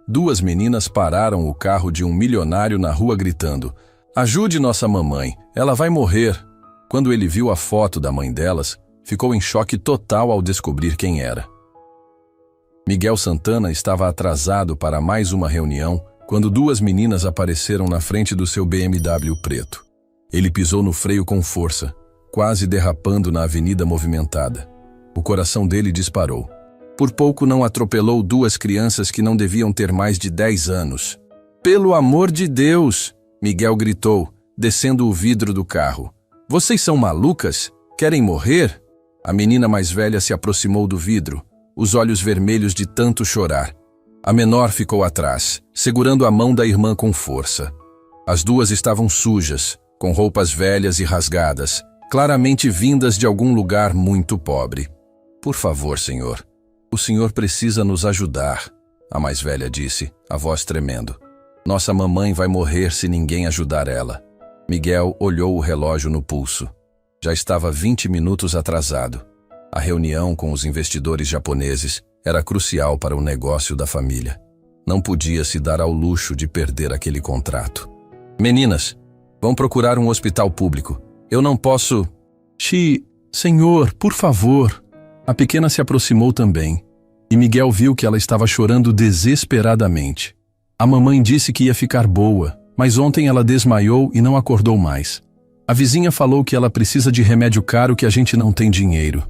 duas meninas pararam o carro de um milionário na rua gritando: "Ajude nossa mamãe, ela vai morrer." Quando ele viu a foto da mãe delas, ficou em choque total ao descobrir quem era. Miguel Santana estava atrasado para mais uma reunião quando duas meninas apareceram na frente do seu BMW preto. Ele pisou no freio com força, quase derrapando na avenida movimentada. O coração dele disparou. Por pouco não atropelou duas crianças que não deviam ter mais de 10 anos. "Pelo amor de Deus!" Miguel gritou, descendo o vidro do carro. "Vocês são malucas? Querem morrer?" A menina mais velha se aproximou do vidro, os olhos vermelhos de tanto chorar. A menor ficou atrás, segurando a mão da irmã com força. As duas estavam sujas, com roupas velhas e rasgadas, claramente vindas de algum lugar muito pobre. "Por favor, senhor, o senhor precisa nos ajudar", a mais velha disse, a voz tremendo. "Nossa mamãe vai morrer se ninguém ajudar ela." Miguel olhou o relógio no pulso. Já estava 20 minutos atrasado. A reunião com os investidores japoneses era crucial para o negócio da família. Não podia se dar ao luxo de perder aquele contrato. "Meninas, vão procurar um hospital público. Eu não posso..." Senhor, por favor." A pequena se aproximou também, e Miguel viu que ela estava chorando desesperadamente. A mamãe disse que ia ficar boa, mas ontem ela desmaiou e não acordou mais. A vizinha falou que ela precisa de remédio caro que a gente não tem dinheiro.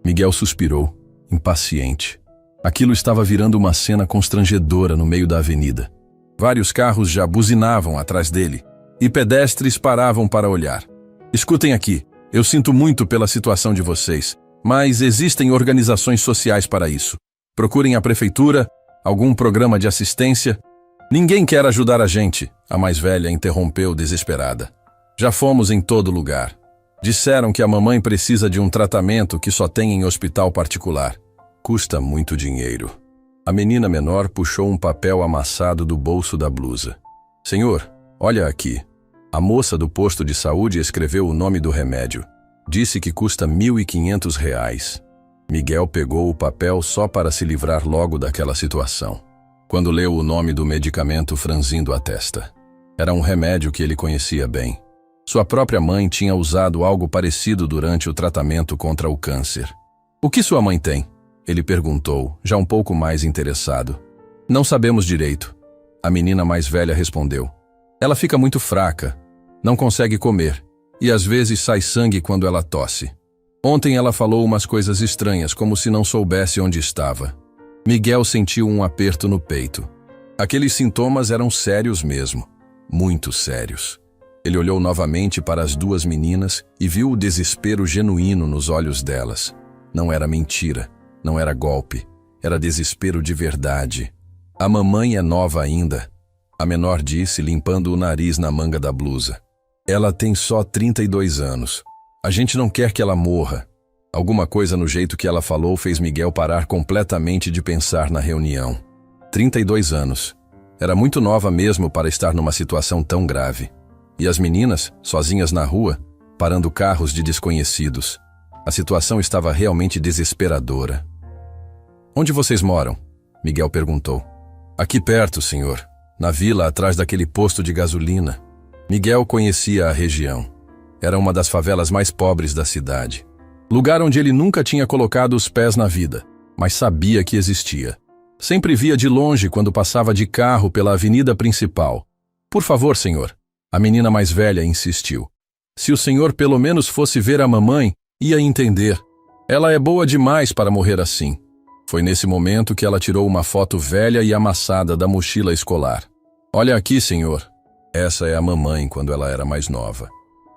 Miguel suspirou, impaciente. Aquilo estava virando uma cena constrangedora no meio da avenida. Vários carros já buzinavam atrás dele, e pedestres paravam para olhar. "Escutem aqui, eu sinto muito pela situação de vocês, mas existem organizações sociais para isso. Procurem a prefeitura, algum programa de assistência." "Ninguém quer ajudar a gente", a mais velha interrompeu desesperada. "Já fomos em todo lugar. Disseram que a mamãe precisa de um tratamento que só tem em hospital particular. Custa muito dinheiro." A menina menor puxou um papel amassado do bolso da blusa. "Senhor, olha aqui." A moça do posto de saúde escreveu o nome do remédio. Disse que custa R$ 1.500. Miguel pegou o papel só para se livrar logo daquela situação. Quando leu o nome do medicamento franzindo a testa. Era um remédio que ele conhecia bem. Sua própria mãe tinha usado algo parecido durante o tratamento contra o câncer. "O que sua mãe tem?" ele perguntou, já um pouco mais interessado. "Não sabemos direito." A menina mais velha respondeu. "Ela fica muito fraca, não consegue comer, e às vezes sai sangue quando ela tosse. Ontem ela falou umas coisas estranhas, como se não soubesse onde estava." Miguel sentiu um aperto no peito. Aqueles sintomas eram sérios mesmo, muito sérios. Ele olhou novamente para as duas meninas e viu o desespero genuíno nos olhos delas. Não era mentira, não era golpe, era desespero de verdade. "A mamãe é nova ainda", a menor disse, limpando o nariz na manga da blusa. "Ela tem só 32 anos. A gente não quer que ela morra." Alguma coisa no jeito que ela falou fez Miguel parar completamente de pensar na reunião. 32 anos. Era muito nova mesmo para estar numa situação tão grave. E as meninas, sozinhas na rua, parando carros de desconhecidos. A situação estava realmente desesperadora. "Onde vocês moram?" Miguel perguntou. "Aqui perto, senhor. Na vila atrás daquele posto de gasolina." Miguel conhecia a região. Era uma das favelas mais pobres da cidade. Lugar onde ele nunca tinha colocado os pés na vida, mas sabia que existia. Sempre via de longe quando passava de carro pela avenida principal. "Por favor, senhor." A menina mais velha insistiu. "Se o senhor pelo menos fosse ver a mamãe, ia entender. Ela é boa demais para morrer assim." Foi nesse momento que ela tirou uma foto velha e amassada da mochila escolar. "Olha aqui, senhor. Essa é a mamãe quando ela era mais nova,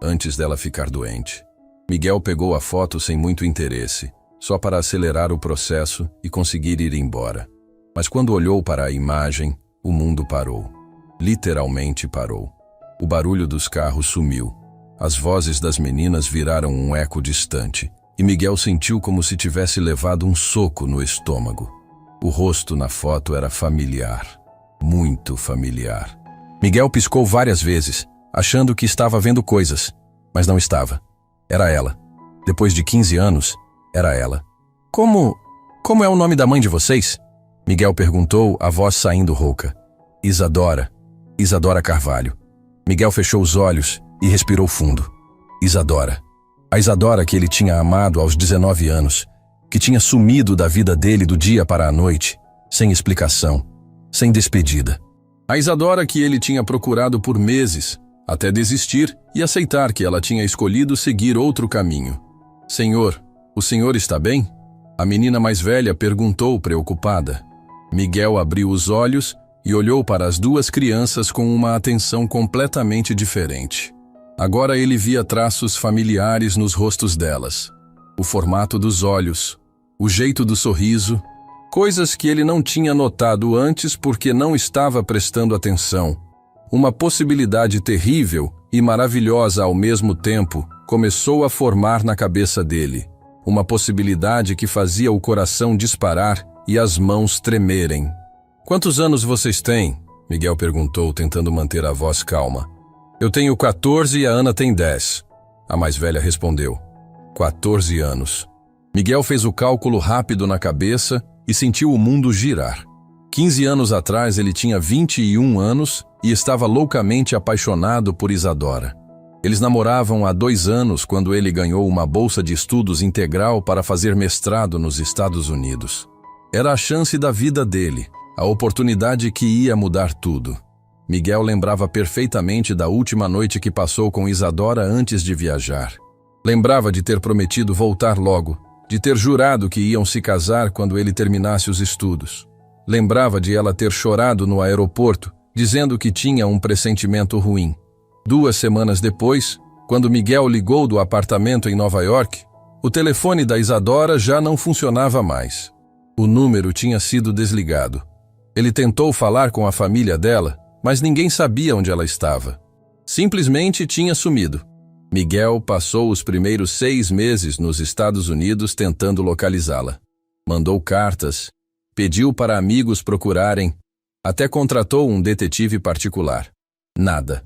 antes dela ficar doente." Miguel pegou a foto sem muito interesse, só para acelerar o processo e conseguir ir embora. Mas quando olhou para a imagem, o mundo parou. Literalmente parou. O barulho dos carros sumiu. As vozes das meninas viraram um eco distante, e Miguel sentiu como se tivesse levado um soco no estômago. O rosto na foto era familiar, muito familiar. Miguel piscou várias vezes, achando que estava vendo coisas, mas não estava. Era ela. Depois de 15 anos, era ela. Como é o nome da mãe de vocês?" Miguel perguntou, a voz saindo rouca. Isadora. Isadora Carvalho. Miguel fechou os olhos e respirou fundo. Isadora. A Isadora que ele tinha amado aos 19 anos, que tinha sumido da vida dele do dia para a noite, sem explicação, sem despedida. A Isadora que ele tinha procurado por meses, até desistir e aceitar que ela tinha escolhido seguir outro caminho. Senhor, o senhor está bem? A menina mais velha perguntou preocupada. Miguel abriu os olhos e olhou para as duas crianças com uma atenção completamente diferente. Agora ele via traços familiares nos rostos delas. O formato dos olhos, o jeito do sorriso, coisas que ele não tinha notado antes porque não estava prestando atenção. Uma possibilidade terrível e maravilhosa ao mesmo tempo começou a formar na cabeça dele. Uma possibilidade que fazia o coração disparar e as mãos tremerem. Quantos anos vocês têm? Miguel perguntou, tentando manter a voz calma. Eu tenho 14 e a Ana tem 10. A mais velha respondeu. 14 anos. Miguel fez o cálculo rápido na cabeça e sentiu o mundo girar. 15 anos atrás ele tinha 21 anos e estava loucamente apaixonado por Isadora. Eles namoravam há 2 anos quando ele ganhou uma bolsa de estudos integral para fazer mestrado nos Estados Unidos. Era a chance da vida dele, a oportunidade que ia mudar tudo. Miguel lembrava perfeitamente da última noite que passou com Isadora antes de viajar. Lembrava de ter prometido voltar logo, de ter jurado que iam se casar quando ele terminasse os estudos. Lembrava de ela ter chorado no aeroporto, dizendo que tinha um pressentimento ruim. 2 semanas depois, quando Miguel ligou do apartamento em Nova York, o telefone da Isadora já não funcionava mais. O número tinha sido desligado. Ele tentou falar com a família dela, mas ninguém sabia onde ela estava. Simplesmente tinha sumido. Miguel passou os primeiros 6 meses nos Estados Unidos tentando localizá-la. Mandou cartas, pediu para amigos procurarem, até contratou um detetive particular. Nada.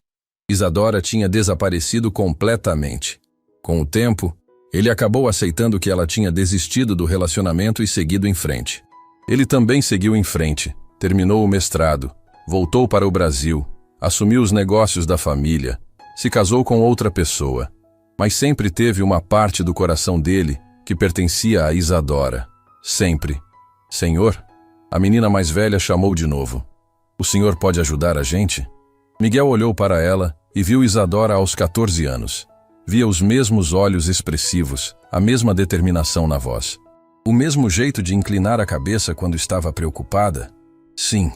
Isadora tinha desaparecido completamente. Com o tempo, ele acabou aceitando que ela tinha desistido do relacionamento e seguido em frente. Ele também seguiu em frente, terminou o mestrado, voltou para o Brasil, assumiu os negócios da família, se casou com outra pessoa, mas sempre teve uma parte do coração dele que pertencia a Isadora. Sempre. Senhor? A menina mais velha chamou de novo. O senhor pode ajudar a gente? Miguel olhou para ela e viu Isadora aos 14 anos. Via os mesmos olhos expressivos, a mesma determinação na voz. O mesmo jeito de inclinar a cabeça quando estava preocupada. Sim,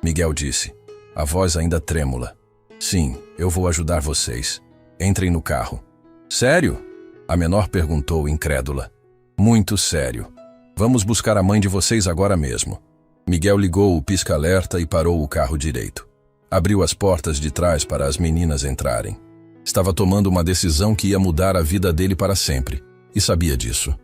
Miguel disse, a voz ainda trêmula. Sim, eu vou ajudar vocês. Entrem no carro. Sério? A menor perguntou, incrédula. Muito sério. Vamos buscar a mãe de vocês agora mesmo. Miguel ligou o pisca-alerta e parou o carro direito. Abriu as portas de trás para as meninas entrarem. Estava tomando uma decisão que ia mudar a vida dele para sempre, e sabia disso.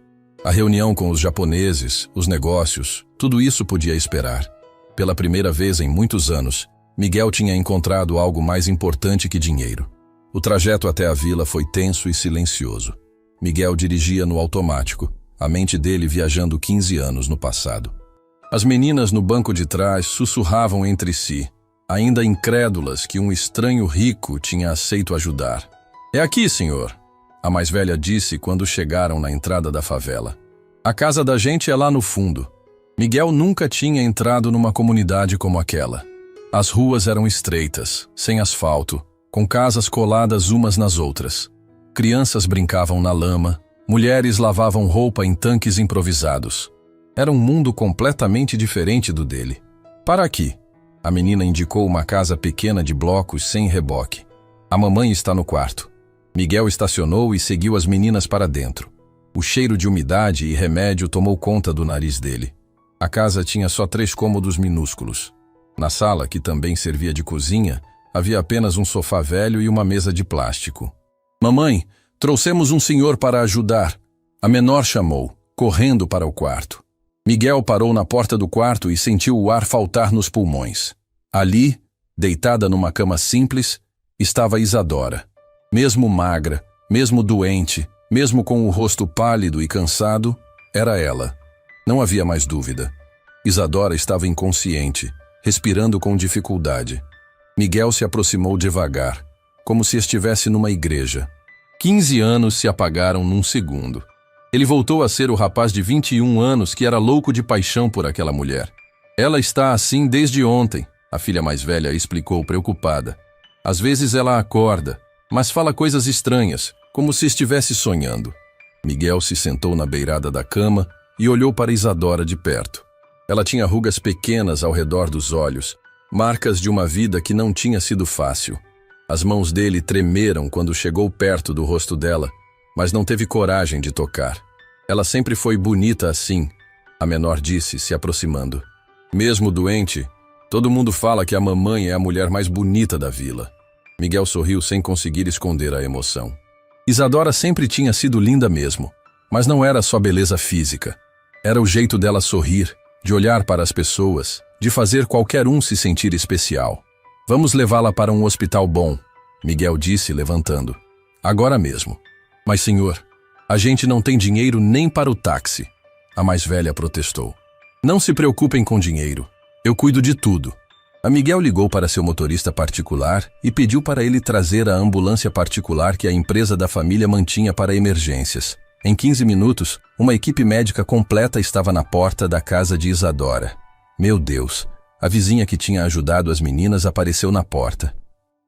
A reunião com os japoneses, os negócios, tudo isso podia esperar. Pela primeira vez em muitos anos, Miguel tinha encontrado algo mais importante que dinheiro. O trajeto até a vila foi tenso e silencioso. Miguel dirigia no automático, a mente dele viajando 15 anos no passado. As meninas no banco de trás sussurravam entre si, ainda incrédulas que um estranho rico tinha aceito ajudar. É aqui, senhor, a mais velha disse quando chegaram na entrada da favela. A casa da gente é lá no fundo. Miguel nunca tinha entrado numa comunidade como aquela. As ruas eram estreitas, sem asfalto, com casas coladas umas nas outras. Crianças brincavam na lama, mulheres lavavam roupa em tanques improvisados. Era um mundo completamente diferente do dele. Para aqui. A menina indicou uma casa pequena de blocos sem reboque. A mamãe está no quarto. Miguel estacionou e seguiu as meninas para dentro. O cheiro de umidade e remédio tomou conta do nariz dele. A casa tinha só 3 cômodos minúsculos. Na sala, que também servia de cozinha, havia apenas um sofá velho e uma mesa de plástico. Mamãe, trouxemos um senhor para ajudar. A menor chamou, correndo para o quarto. Miguel parou na porta do quarto e sentiu o ar faltar nos pulmões. Ali, deitada numa cama simples, estava Isadora. Mesmo magra, mesmo doente, mesmo com o rosto pálido e cansado, era ela. Não havia mais dúvida. Isadora estava inconsciente, respirando com dificuldade. Miguel se aproximou devagar, como se estivesse numa igreja. 15 anos se apagaram num segundo. Ele voltou a ser o rapaz de 21 anos que era louco de paixão por aquela mulher. Ela está assim desde ontem, a filha mais velha explicou preocupada. Às vezes ela acorda, mas fala coisas estranhas, como se estivesse sonhando. Miguel se sentou na beirada da cama e olhou para Isadora de perto. Ela tinha rugas pequenas ao redor dos olhos, marcas de uma vida que não tinha sido fácil. As mãos dele tremeram quando chegou perto do rosto dela, mas não teve coragem de tocar. Ela sempre foi bonita assim, a menor disse, se aproximando. Mesmo doente, todo mundo fala que a mamãe é a mulher mais bonita da vila. Miguel sorriu sem conseguir esconder a emoção. Isadora sempre tinha sido linda mesmo, mas não era só beleza física. Era o jeito dela sorrir, de olhar para as pessoas, de fazer qualquer um se sentir especial. Vamos levá-la para um hospital bom, Miguel disse, levantando. Agora mesmo. Mas, senhor, a gente não tem dinheiro nem para o táxi, a mais velha protestou. Não se preocupem com dinheiro. Eu cuido de tudo. A Miguel ligou para seu motorista particular e pediu para ele trazer a ambulância particular que a empresa da família mantinha para emergências. Em 15 minutos, uma equipe médica completa estava na porta da casa de Isadora. Meu Deus, a vizinha que tinha ajudado as meninas apareceu na porta.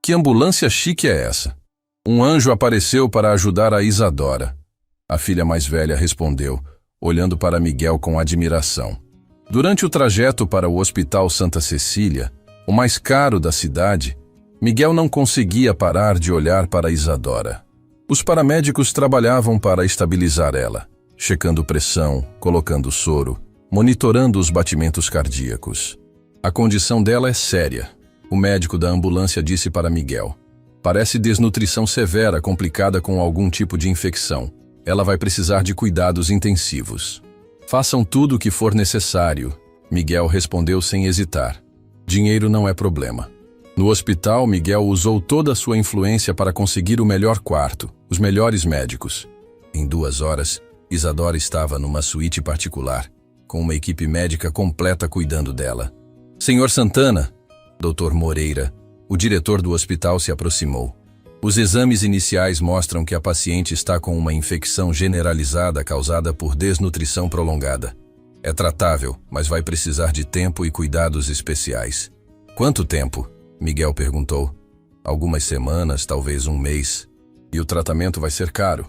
Que ambulância chique é essa? Um anjo apareceu para ajudar a Isadora. A filha mais velha respondeu, olhando para Miguel com admiração. Durante o trajeto para o Hospital Santa Cecília, o mais caro da cidade, Miguel não conseguia parar de olhar para Isadora. Os paramédicos trabalhavam para estabilizar ela, checando pressão, colocando soro, monitorando os batimentos cardíacos. A condição dela é séria, o médico da ambulância disse para Miguel. Parece desnutrição severa complicada com algum tipo de infecção. Ela vai precisar de cuidados intensivos. Façam tudo o que for necessário, Miguel respondeu sem hesitar. Dinheiro não é problema. No hospital, Miguel usou toda a sua influência para conseguir o melhor quarto, os melhores médicos. Em 2 horas, Isadora estava numa suíte particular, com uma equipe médica completa cuidando dela. Senhor Santana, Dr. Moreira, o diretor do hospital se aproximou. Os exames iniciais mostram que a paciente está com uma infecção generalizada causada por desnutrição prolongada. É tratável, mas vai precisar de tempo e cuidados especiais. Quanto tempo? Miguel perguntou. Algumas semanas, talvez 1 mês. E o tratamento vai ser caro.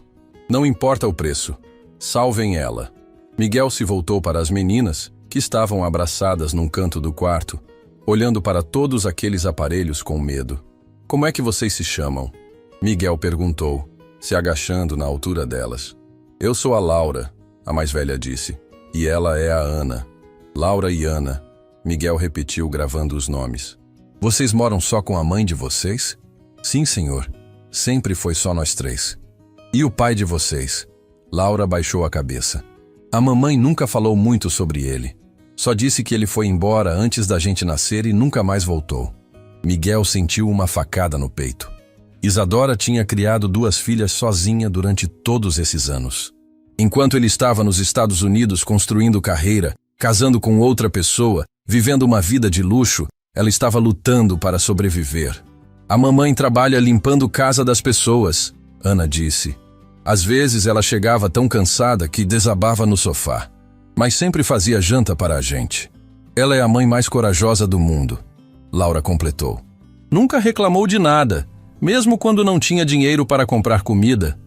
Não importa o preço. Salvem ela. Miguel se voltou para as meninas, que estavam abraçadas num canto do quarto, olhando para todos aqueles aparelhos com medo. Como é que vocês se chamam? Miguel perguntou, se agachando na altura delas. Eu sou a Laura, a mais velha disse. E ela é a Ana. Laura e Ana. Miguel repetiu, gravando os nomes. Vocês moram só com a mãe de vocês? Sim, senhor. Sempre foi só nós 3. E o pai de vocês? Laura baixou a cabeça. A mamãe nunca falou muito sobre ele. Só disse que ele foi embora antes da gente nascer e nunca mais voltou. Miguel sentiu uma facada no peito. Isadora tinha criado 2 filhas sozinha durante todos esses anos. Enquanto ele estava nos Estados Unidos construindo carreira, casando com outra pessoa, vivendo uma vida de luxo, ela estava lutando para sobreviver. A mamãe trabalha limpando casa das pessoas, Ana disse. Às vezes ela chegava tão cansada que desabava no sofá, mas sempre fazia janta para a gente. Ela é a mãe mais corajosa do mundo, Laura completou. Nunca reclamou de nada, mesmo quando não tinha dinheiro para comprar comida.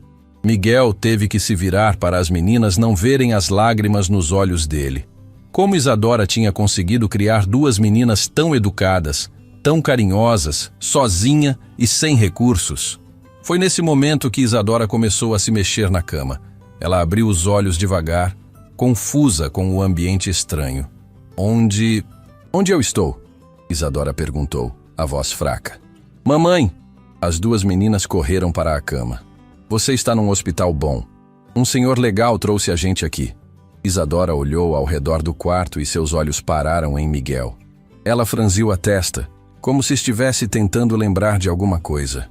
Miguel teve que se virar para as meninas não verem as lágrimas nos olhos dele. Como Isadora tinha conseguido criar 2 meninas tão educadas, tão carinhosas, sozinha e sem recursos? Foi nesse momento que Isadora começou a se mexer na cama. Ela abriu os olhos devagar, confusa com o ambiente estranho. Onde eu estou? Isadora perguntou, a voz fraca. Mamãe! As 2 meninas correram para a cama. Você está num hospital bom. Um senhor legal trouxe a gente aqui. Isadora olhou ao redor do quarto e seus olhos pararam em Miguel. Ela franziu a testa, como se estivesse tentando lembrar de alguma coisa.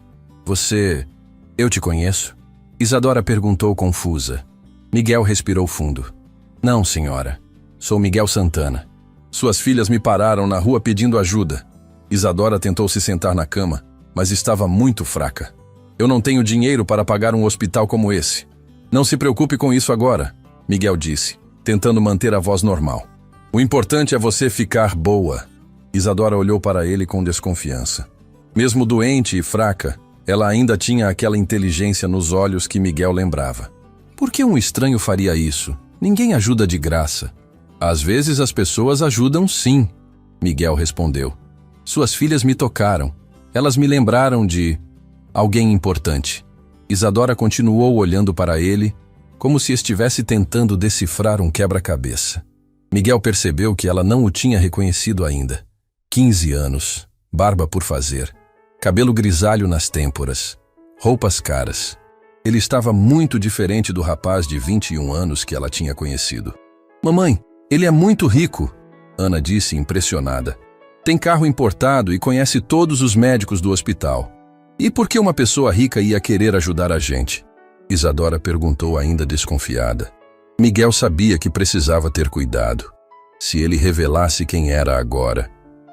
Eu te conheço? Isadora perguntou confusa. Miguel respirou fundo. Não, senhora. Sou Miguel Santana. Suas filhas me pararam na rua pedindo ajuda. Isadora tentou se sentar na cama, mas estava muito fraca. Eu não tenho dinheiro para pagar um hospital como esse. Não se preocupe com isso agora, Miguel disse, tentando manter a voz normal. O importante é você ficar boa. Isadora olhou para ele com desconfiança. Mesmo doente e fraca, ela ainda tinha aquela inteligência nos olhos que Miguel lembrava. Por que um estranho faria isso? Ninguém ajuda de graça. Às vezes as pessoas ajudam sim, Miguel respondeu. Suas filhas me tocaram. Elas me lembraram de alguém importante. Isadora continuou olhando para ele, como se estivesse tentando decifrar um quebra-cabeça. Miguel percebeu que ela não o tinha reconhecido ainda. 15 anos, barba por fazer, cabelo grisalho nas têmporas, roupas caras. Ele estava muito diferente do rapaz de 21 anos que ela tinha conhecido. Mamãe, ele é muito rico, Ana disse impressionada. Tem carro importado e conhece todos os médicos do hospital. E por que uma pessoa rica ia querer ajudar a gente? Isadora perguntou ainda desconfiada. Miguel sabia que precisava ter cuidado. Se ele revelasse quem era agora,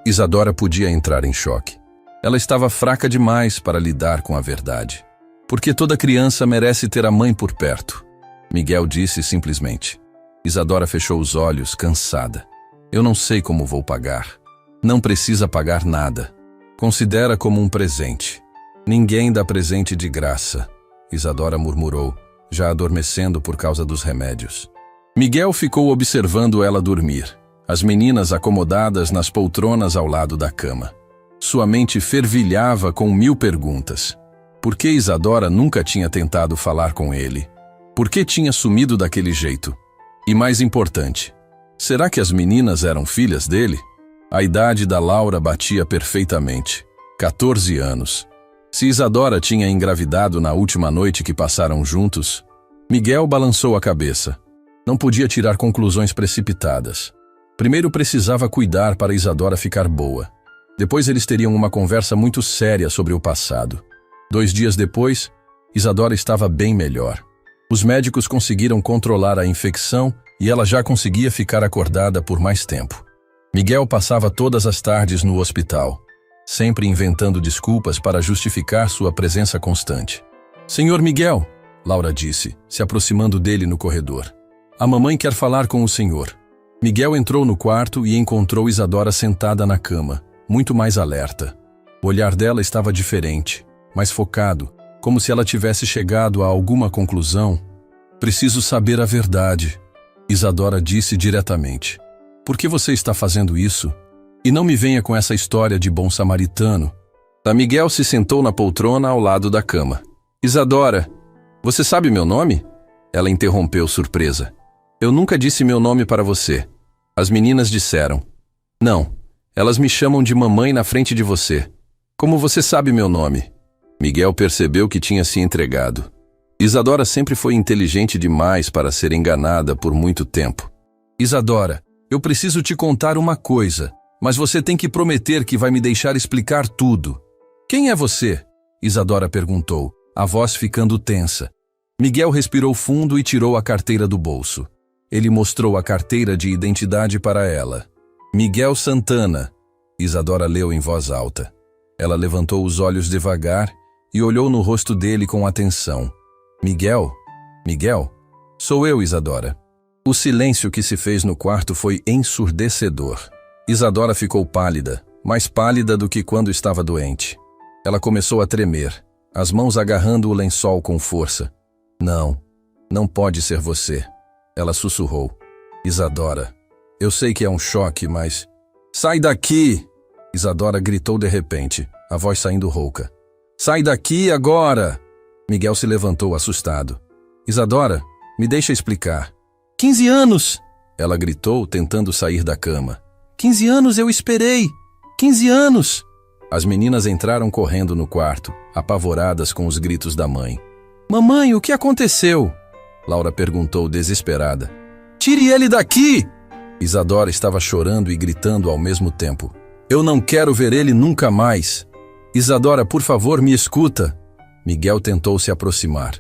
Isadora podia entrar em choque. Ela estava fraca demais para lidar com a verdade. Porque toda criança merece ter a mãe por perto, Miguel disse simplesmente. Isadora fechou os olhos, cansada. Eu não sei como vou pagar. Não precisa pagar nada. Considera como um presente. Ninguém dá presente de graça, Isadora murmurou, já adormecendo por causa dos remédios. Miguel ficou observando ela dormir, as meninas acomodadas nas poltronas ao lado da cama. Sua mente fervilhava com 1000 perguntas. Por que Isadora nunca tinha tentado falar com ele? Por que tinha sumido daquele jeito? E mais importante, será que as meninas eram filhas dele? A idade da Laura batia perfeitamente. 14 anos. Se Isadora tinha engravidado na última noite que passaram juntos, Miguel balançou a cabeça. Não podia tirar conclusões precipitadas. Primeiro precisava cuidar para Isadora ficar boa. Depois eles teriam uma conversa muito séria sobre o passado. 2 dias depois, Isadora estava bem melhor. Os médicos conseguiram controlar a infecção e ela já conseguia ficar acordada por mais tempo. Miguel passava todas as tardes no hospital, sempre inventando desculpas para justificar sua presença constante. Senhor Miguel, Laura disse, se aproximando dele no corredor. A mamãe quer falar com o senhor. Miguel entrou no quarto e encontrou Isadora sentada na cama, muito mais alerta. O olhar dela estava diferente, mais focado, como se ela tivesse chegado a alguma conclusão. Preciso saber a verdade, Isadora disse diretamente. Por que você está fazendo isso? E não me venha com essa história de bom samaritano. Miguel se sentou na poltrona ao lado da cama. Isadora, você sabe meu nome? Ela interrompeu surpresa. Eu nunca disse meu nome para você. As meninas disseram. Não, elas me chamam de mamãe na frente de você. Como você sabe meu nome? Miguel percebeu que tinha se entregado. Isadora sempre foi inteligente demais para ser enganada por muito tempo. Isadora, eu preciso te contar uma coisa, mas você tem que prometer que vai me deixar explicar tudo. Quem é você? Isadora perguntou, a voz ficando tensa. Miguel respirou fundo e tirou a carteira do bolso. Ele mostrou a carteira de identidade para ela. Miguel Santana, Isadora leu em voz alta. Ela levantou os olhos devagar e olhou no rosto dele com atenção. Miguel? Miguel? Sou eu, Isadora. O silêncio que se fez no quarto foi ensurdecedor. Isadora ficou pálida, mais pálida do que quando estava doente. Ela começou a tremer, as mãos agarrando o lençol com força. Não, não pode ser você. Ela sussurrou. Isadora, eu sei que é um choque, mas... Sai daqui! Isadora gritou de repente, a voz saindo rouca. Sai daqui agora! Miguel se levantou assustado. Isadora, me deixa explicar. 15 anos! Ela gritou, tentando sair da cama. 15 anos eu esperei! 15 anos! As meninas entraram correndo no quarto, apavoradas com os gritos da mãe. Mamãe, o que aconteceu? Laura perguntou desesperada. Tire ele daqui! Isadora estava chorando e gritando ao mesmo tempo. Eu não quero ver ele nunca mais. Isadora, por favor, me escuta. Miguel tentou se aproximar.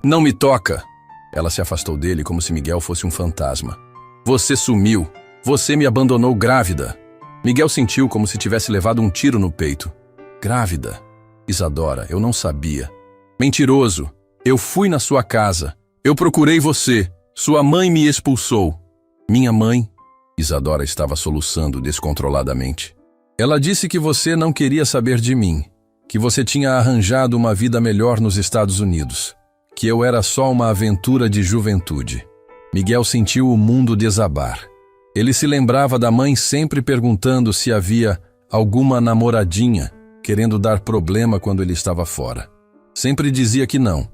Não me toca! Ela se afastou dele como se Miguel fosse um fantasma. Você sumiu. Você me abandonou grávida. Miguel sentiu como se tivesse levado um tiro no peito. Grávida? Isadora, eu não sabia. Mentiroso. Eu fui na sua casa. Eu procurei você. Sua mãe me expulsou. Minha mãe? Isadora estava soluçando descontroladamente. Ela disse que você não queria saber de mim, que você tinha arranjado uma vida melhor nos Estados Unidos, que eu era só uma aventura de juventude. Miguel sentiu o mundo desabar. Ele se lembrava da mãe sempre perguntando se havia alguma namoradinha, querendo dar problema quando ele estava fora. Sempre dizia que não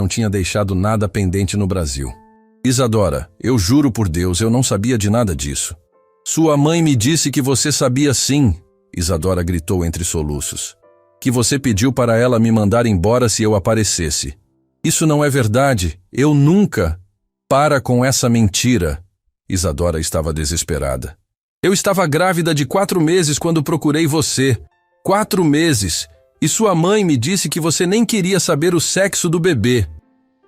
tinha deixado nada pendente no Brasil. Isadora, eu juro por Deus, eu não sabia de nada disso. Sua mãe me disse que você sabia sim, Isadora gritou entre soluços. Que você pediu para ela me mandar embora se eu aparecesse. Isso não é verdade, eu nunca... Para com essa mentira. Isadora estava desesperada. Eu estava grávida de 4 meses quando procurei você. 4 meses. E sua mãe me disse que você nem queria saber o sexo do bebê.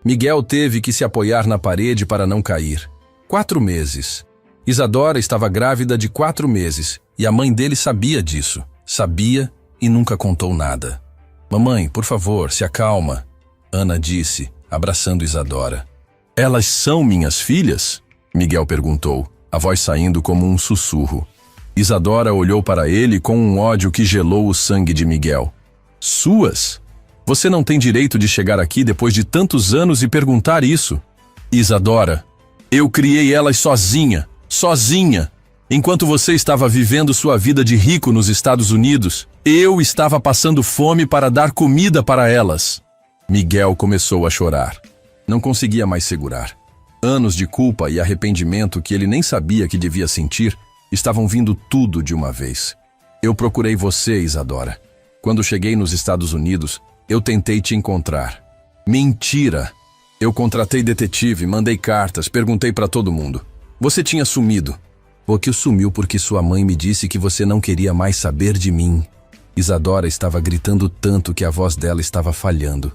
Miguel teve que se apoiar na parede para não cair. 4 meses. Isadora estava grávida de 4 meses e a mãe dele sabia disso. Sabia e nunca contou nada. Mamãe, por favor, se acalma, Ana disse, abraçando Isadora. Elas são minhas filhas? Miguel perguntou, a voz saindo como um sussurro. Isadora olhou para ele com um ódio que gelou o sangue de Miguel. Suas? Você não tem direito de chegar aqui depois de tantos anos e perguntar isso. Isadora, eu criei elas sozinha. Enquanto você estava vivendo sua vida de rico nos Estados Unidos, eu estava passando fome para dar comida para elas. Miguel começou a chorar. Não conseguia mais segurar. Anos de culpa e arrependimento que ele nem sabia que devia sentir estavam vindo tudo de uma vez. Eu procurei você, Isadora. Quando cheguei nos Estados Unidos, eu tentei te encontrar. Mentira! Eu contratei detetive, mandei cartas, perguntei para todo mundo. Você tinha sumido. Porque sumiu porque sua mãe me disse que você não queria mais saber de mim. Isadora estava gritando tanto que a voz dela estava falhando.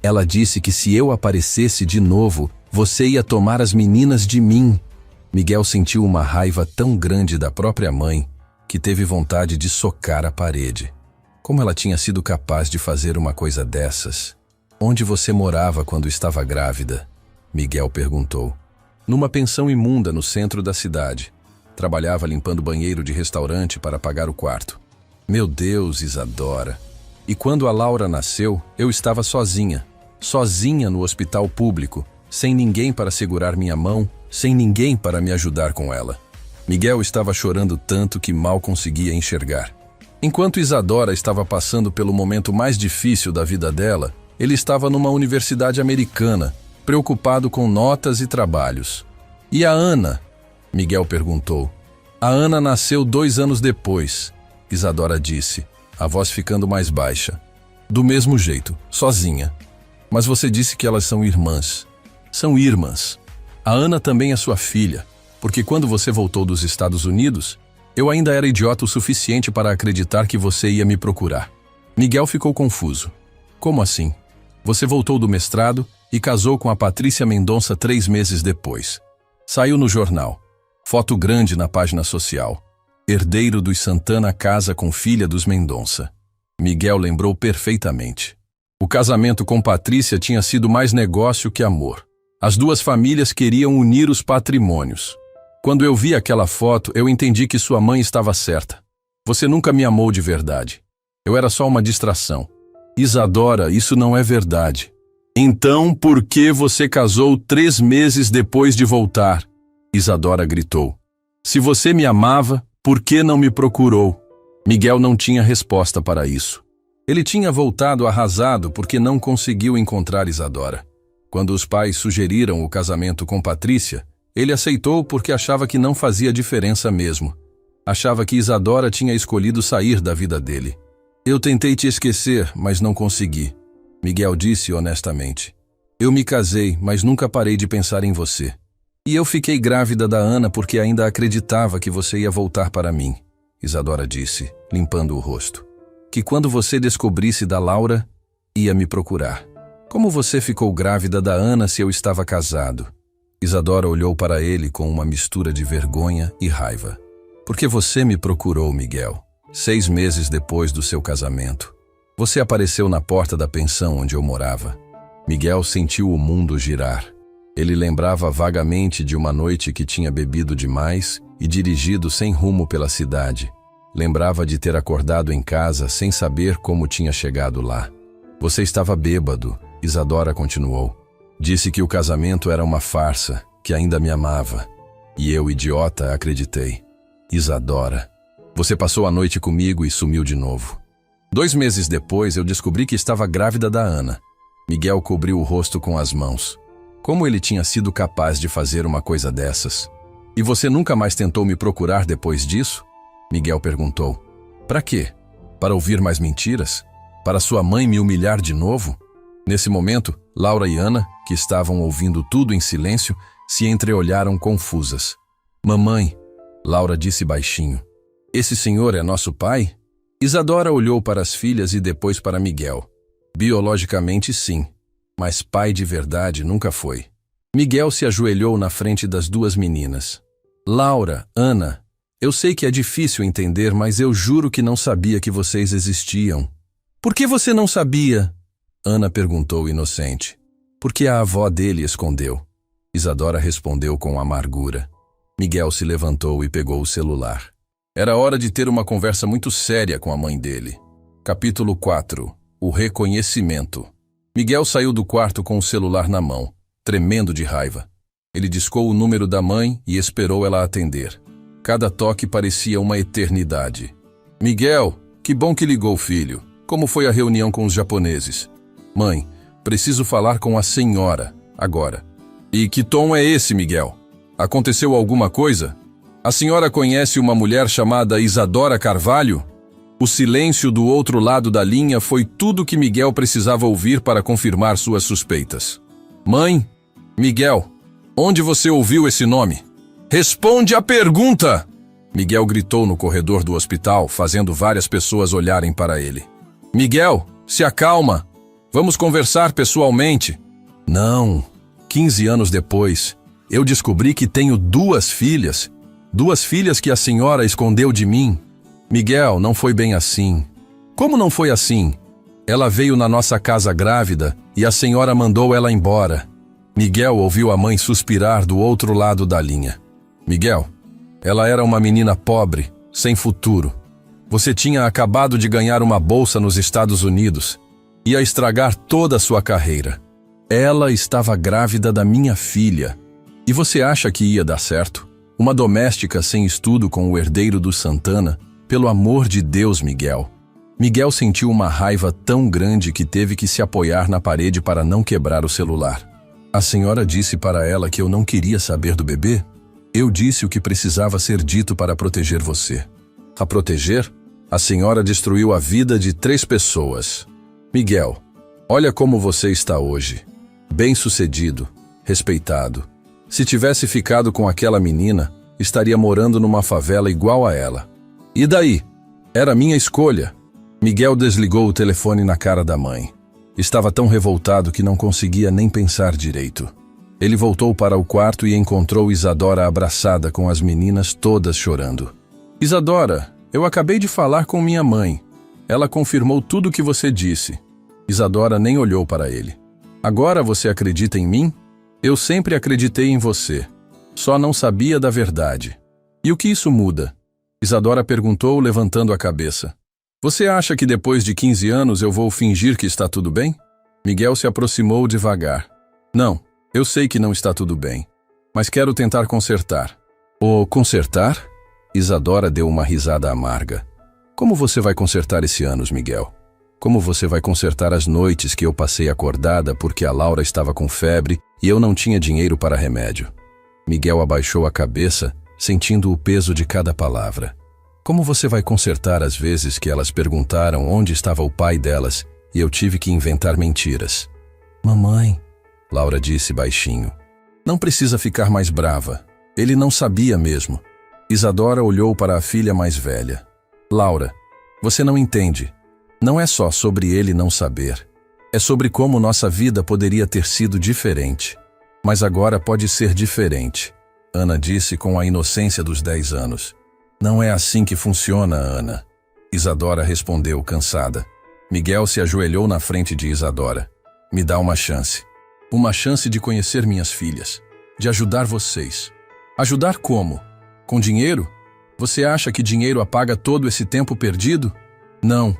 Ela disse que se eu aparecesse de novo, você ia tomar as meninas de mim. Miguel sentiu uma raiva tão grande da própria mãe que teve vontade de socar a parede. Como ela tinha sido capaz de fazer uma coisa dessas? Onde você morava quando estava grávida? Miguel perguntou. Numa pensão imunda no centro da cidade. Trabalhava limpando banheiro de restaurante para pagar o quarto. Meu Deus, Isadora. E quando a Laura nasceu, eu estava sozinha. Sozinha no hospital público, sem ninguém para segurar minha mão, sem ninguém para me ajudar com ela. Miguel estava chorando tanto que mal conseguia enxergar. Enquanto Isadora estava passando pelo momento mais difícil da vida dela, ele estava numa universidade americana, preocupado com notas e trabalhos. E a Ana? Miguel perguntou. A Ana nasceu 2 anos depois, Isadora disse, a voz ficando mais baixa. Do mesmo jeito, sozinha. Mas você disse que elas são irmãs. São irmãs. A Ana também é sua filha, porque quando você voltou dos Estados Unidos, eu ainda era idiota o suficiente para acreditar que você ia me procurar. Miguel ficou confuso. Como assim? Você voltou do mestrado e casou com a Patrícia Mendonça 3 meses depois. Saiu no jornal. Foto grande na página social. Herdeiro dos Santana casa com filha dos Mendonça. Miguel lembrou perfeitamente. O casamento com Patrícia tinha sido mais negócio que amor. As 2 famílias queriam unir os patrimônios. Quando eu vi aquela foto, eu entendi que sua mãe estava certa. Você nunca me amou de verdade. Eu era só uma distração. Isadora, isso não é verdade. Então, por que você casou 3 meses depois de voltar? Isadora gritou. Se você me amava, por que não me procurou? Miguel não tinha resposta para isso. Ele tinha voltado arrasado porque não conseguiu encontrar Isadora. Quando os pais sugeriram o casamento com Patrícia, ele aceitou porque achava que não fazia diferença mesmo. Achava que Isadora tinha escolhido sair da vida dele. Eu tentei te esquecer, mas não consegui. Miguel disse honestamente. Eu me casei, mas nunca parei de pensar em você. E eu fiquei grávida da Ana porque ainda acreditava que você ia voltar para mim. Isadora disse, limpando o rosto. Que quando você descobrisse da Laura, ia me procurar. Como você ficou grávida da Ana se eu estava casado? Isadora olhou para ele com uma mistura de vergonha e raiva. Por que você me procurou, Miguel? 6 meses depois do seu casamento. Você apareceu na porta da pensão onde eu morava. Miguel sentiu o mundo girar. Ele lembrava vagamente de uma noite que tinha bebido demais e dirigido sem rumo pela cidade. Lembrava de ter acordado em casa sem saber como tinha chegado lá. Você estava bêbado, Isadora continuou. Disse que o casamento era uma farsa, que ainda me amava. E eu, idiota, acreditei. Isadora, você passou a noite comigo e sumiu de novo. 2 meses depois, eu descobri que estava grávida da Ana. Miguel cobriu o rosto com as mãos. Como ele tinha sido capaz de fazer uma coisa dessas? E você nunca mais tentou me procurar depois disso? Miguel perguntou. Para quê? Para ouvir mais mentiras? Para sua mãe me humilhar de novo? Nesse momento, Laura e Ana, que estavam ouvindo tudo em silêncio, se entreolharam confusas. Mamãe, Laura disse baixinho. Esse senhor é nosso pai? Isadora olhou para as filhas e depois para Miguel. Biologicamente, sim, mas pai de verdade nunca foi. Miguel se ajoelhou na frente das 2 meninas. Laura, Ana, eu sei que é difícil entender, mas eu juro que não sabia que vocês existiam. Por que você não sabia? Ana perguntou inocente. Porque a avó dele escondeu. Isadora respondeu com amargura. Miguel se levantou e pegou o celular. Era hora de ter uma conversa muito séria com a mãe dele. Capítulo 4. O reconhecimento. Miguel saiu do quarto com o celular na mão, tremendo de raiva. Ele discou o número da mãe e esperou ela atender. Cada toque parecia uma eternidade. Miguel, que bom que ligou, filho. Como foi a reunião com os japoneses? Mãe, preciso falar com a senhora, agora. E que tom é esse, Miguel? Aconteceu alguma coisa? A senhora conhece uma mulher chamada Isadora Carvalho? O silêncio do outro lado da linha foi tudo que Miguel precisava ouvir para confirmar suas suspeitas. Mãe? Miguel, onde você ouviu esse nome? Responde a pergunta! Miguel gritou no corredor do hospital, fazendo várias pessoas olharem para ele. Miguel, se acalma! Vamos conversar pessoalmente. Não. 15 anos depois, eu descobri que tenho 2 filhas. 2 filhas que a senhora escondeu de mim. Miguel, não foi bem assim. Como não foi assim? Ela veio na nossa casa grávida e a senhora mandou ela embora. Miguel ouviu a mãe suspirar do outro lado da linha. Miguel, ela era uma menina pobre, sem futuro. Você tinha acabado de ganhar uma bolsa nos Estados Unidos. Ia estragar toda a sua carreira. Ela estava grávida da minha filha. E você acha que ia dar certo? Uma doméstica sem estudo com o herdeiro do Santana? Pelo amor de Deus, Miguel. Miguel sentiu uma raiva tão grande que teve que se apoiar na parede para não quebrar o celular. A senhora disse para ela que eu não queria saber do bebê? Eu disse o que precisava ser dito para proteger você. A proteger? A senhora destruiu a vida de 3 pessoas. Miguel, olha como você está hoje. Bem-sucedido, respeitado. Se tivesse ficado com aquela menina, estaria morando numa favela igual a ela. E daí? Era minha escolha. Miguel desligou o telefone na cara da mãe. Estava tão revoltado que não conseguia nem pensar direito. Ele voltou para o quarto e encontrou Isadora abraçada com as meninas todas chorando. Isadora, eu acabei de falar com minha mãe. Ela confirmou tudo o que você disse. Isadora nem olhou para ele. Agora você acredita em mim? Eu sempre acreditei em você. Só não sabia da verdade. E o que isso muda? Isadora perguntou, levantando a cabeça. Você acha que depois de 15 anos eu vou fingir que está tudo bem? Miguel se aproximou devagar. Não, eu sei que não está tudo bem, mas quero tentar consertar. Consertar? Isadora deu uma risada amarga. Como você vai consertar esse anos, Miguel? Como você vai consertar as noites que eu passei acordada porque a Laura estava com febre e eu não tinha dinheiro para remédio? Miguel abaixou a cabeça, sentindo o peso de cada palavra. Como você vai consertar as vezes que elas perguntaram onde estava o pai delas e eu tive que inventar mentiras? Mamãe, Laura disse baixinho. Não precisa ficar mais brava. Ele não sabia mesmo. Isadora olhou para a filha mais velha. Laura, você não entende. Não é só sobre ele não saber. É sobre como nossa vida poderia ter sido diferente. Mas agora pode ser diferente, Ana disse com a inocência dos 10 anos. Não é assim que funciona, Ana. Isadora respondeu cansada. Miguel se ajoelhou na frente de Isadora. Me dá uma chance. Uma chance de conhecer minhas filhas. De ajudar vocês. Ajudar como? Com dinheiro? Você acha que dinheiro apaga todo esse tempo perdido? Não.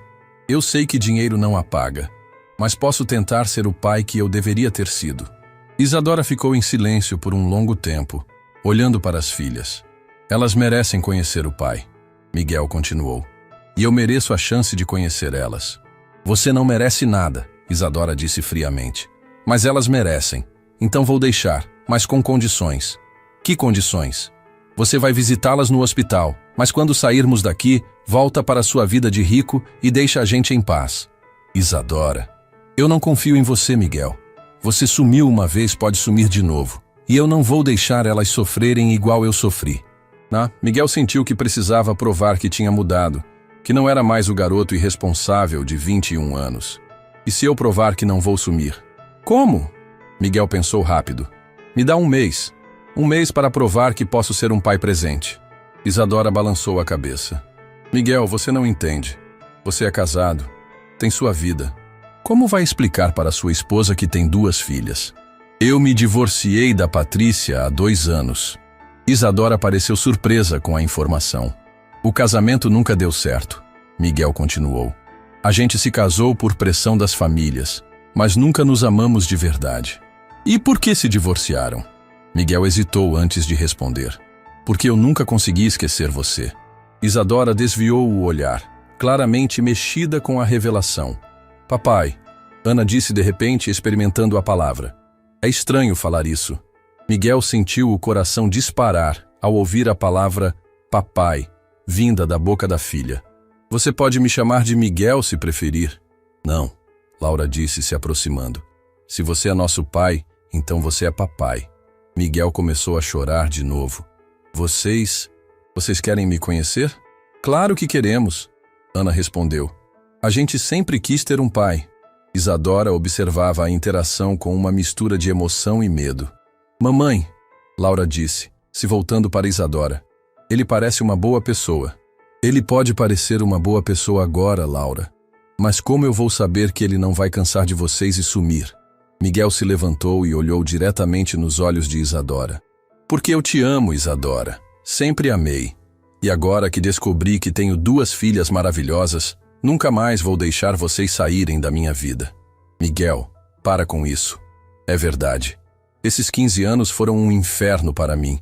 Eu sei que dinheiro não apaga. Mas posso tentar ser o pai que eu deveria ter sido. Isadora ficou em silêncio por um longo tempo, olhando para as filhas. Elas merecem conhecer o pai. Miguel continuou. E eu mereço a chance de conhecer elas. Você não merece nada, Isadora disse friamente. Mas elas merecem. Então vou deixar, mas com condições. Que condições? Você vai visitá-las no hospital, mas quando sairmos daqui, volta para sua vida de rico e deixa a gente em paz. Isadora, eu não confio em você, Miguel. Você sumiu uma vez, pode sumir de novo. E eu não vou deixar elas sofrerem igual eu sofri. Miguel sentiu que precisava provar que tinha mudado, que não era mais o garoto irresponsável de 21 anos. E se eu provar que não vou sumir? Como? Miguel pensou rápido. Me dá um mês. Um mês para provar que posso ser um pai presente. Isadora balançou a cabeça. Miguel, você não entende. Você é casado. Tem sua vida. Como vai explicar para sua esposa que tem 2 filhas? Eu me divorciei da Patrícia há 2 anos. Isadora pareceu surpresa com a informação. O casamento nunca deu certo. Miguel continuou. A gente se casou por pressão das famílias, mas nunca nos amamos de verdade. E por que se divorciaram? Miguel hesitou antes de responder. Porque eu nunca consegui esquecer você. Isadora desviou o olhar, claramente mexida com a revelação. Papai, Ana disse de repente, experimentando a palavra. É estranho falar isso. Miguel sentiu o coração disparar ao ouvir a palavra papai, vinda da boca da filha. Você pode me chamar de Miguel se preferir. Não, Laura disse se aproximando. Se você é nosso pai, então você é papai. Miguel começou a chorar de novo. Vocês querem me conhecer? Claro que queremos, Ana respondeu. A gente sempre quis ter um pai. Isadora observava a interação com uma mistura de emoção e medo. Mamãe, Laura disse, se voltando para Isadora. Ele parece uma boa pessoa. Ele pode parecer uma boa pessoa agora, Laura. Mas como eu vou saber que ele não vai cansar de vocês e sumir? Miguel se levantou e olhou diretamente nos olhos de Isadora. Porque eu te amo, Isadora. Sempre amei. E agora que descobri que tenho 2 filhas maravilhosas, nunca mais vou deixar vocês saírem da minha vida. Miguel, para com isso. É verdade. Esses 15 anos foram um inferno para mim.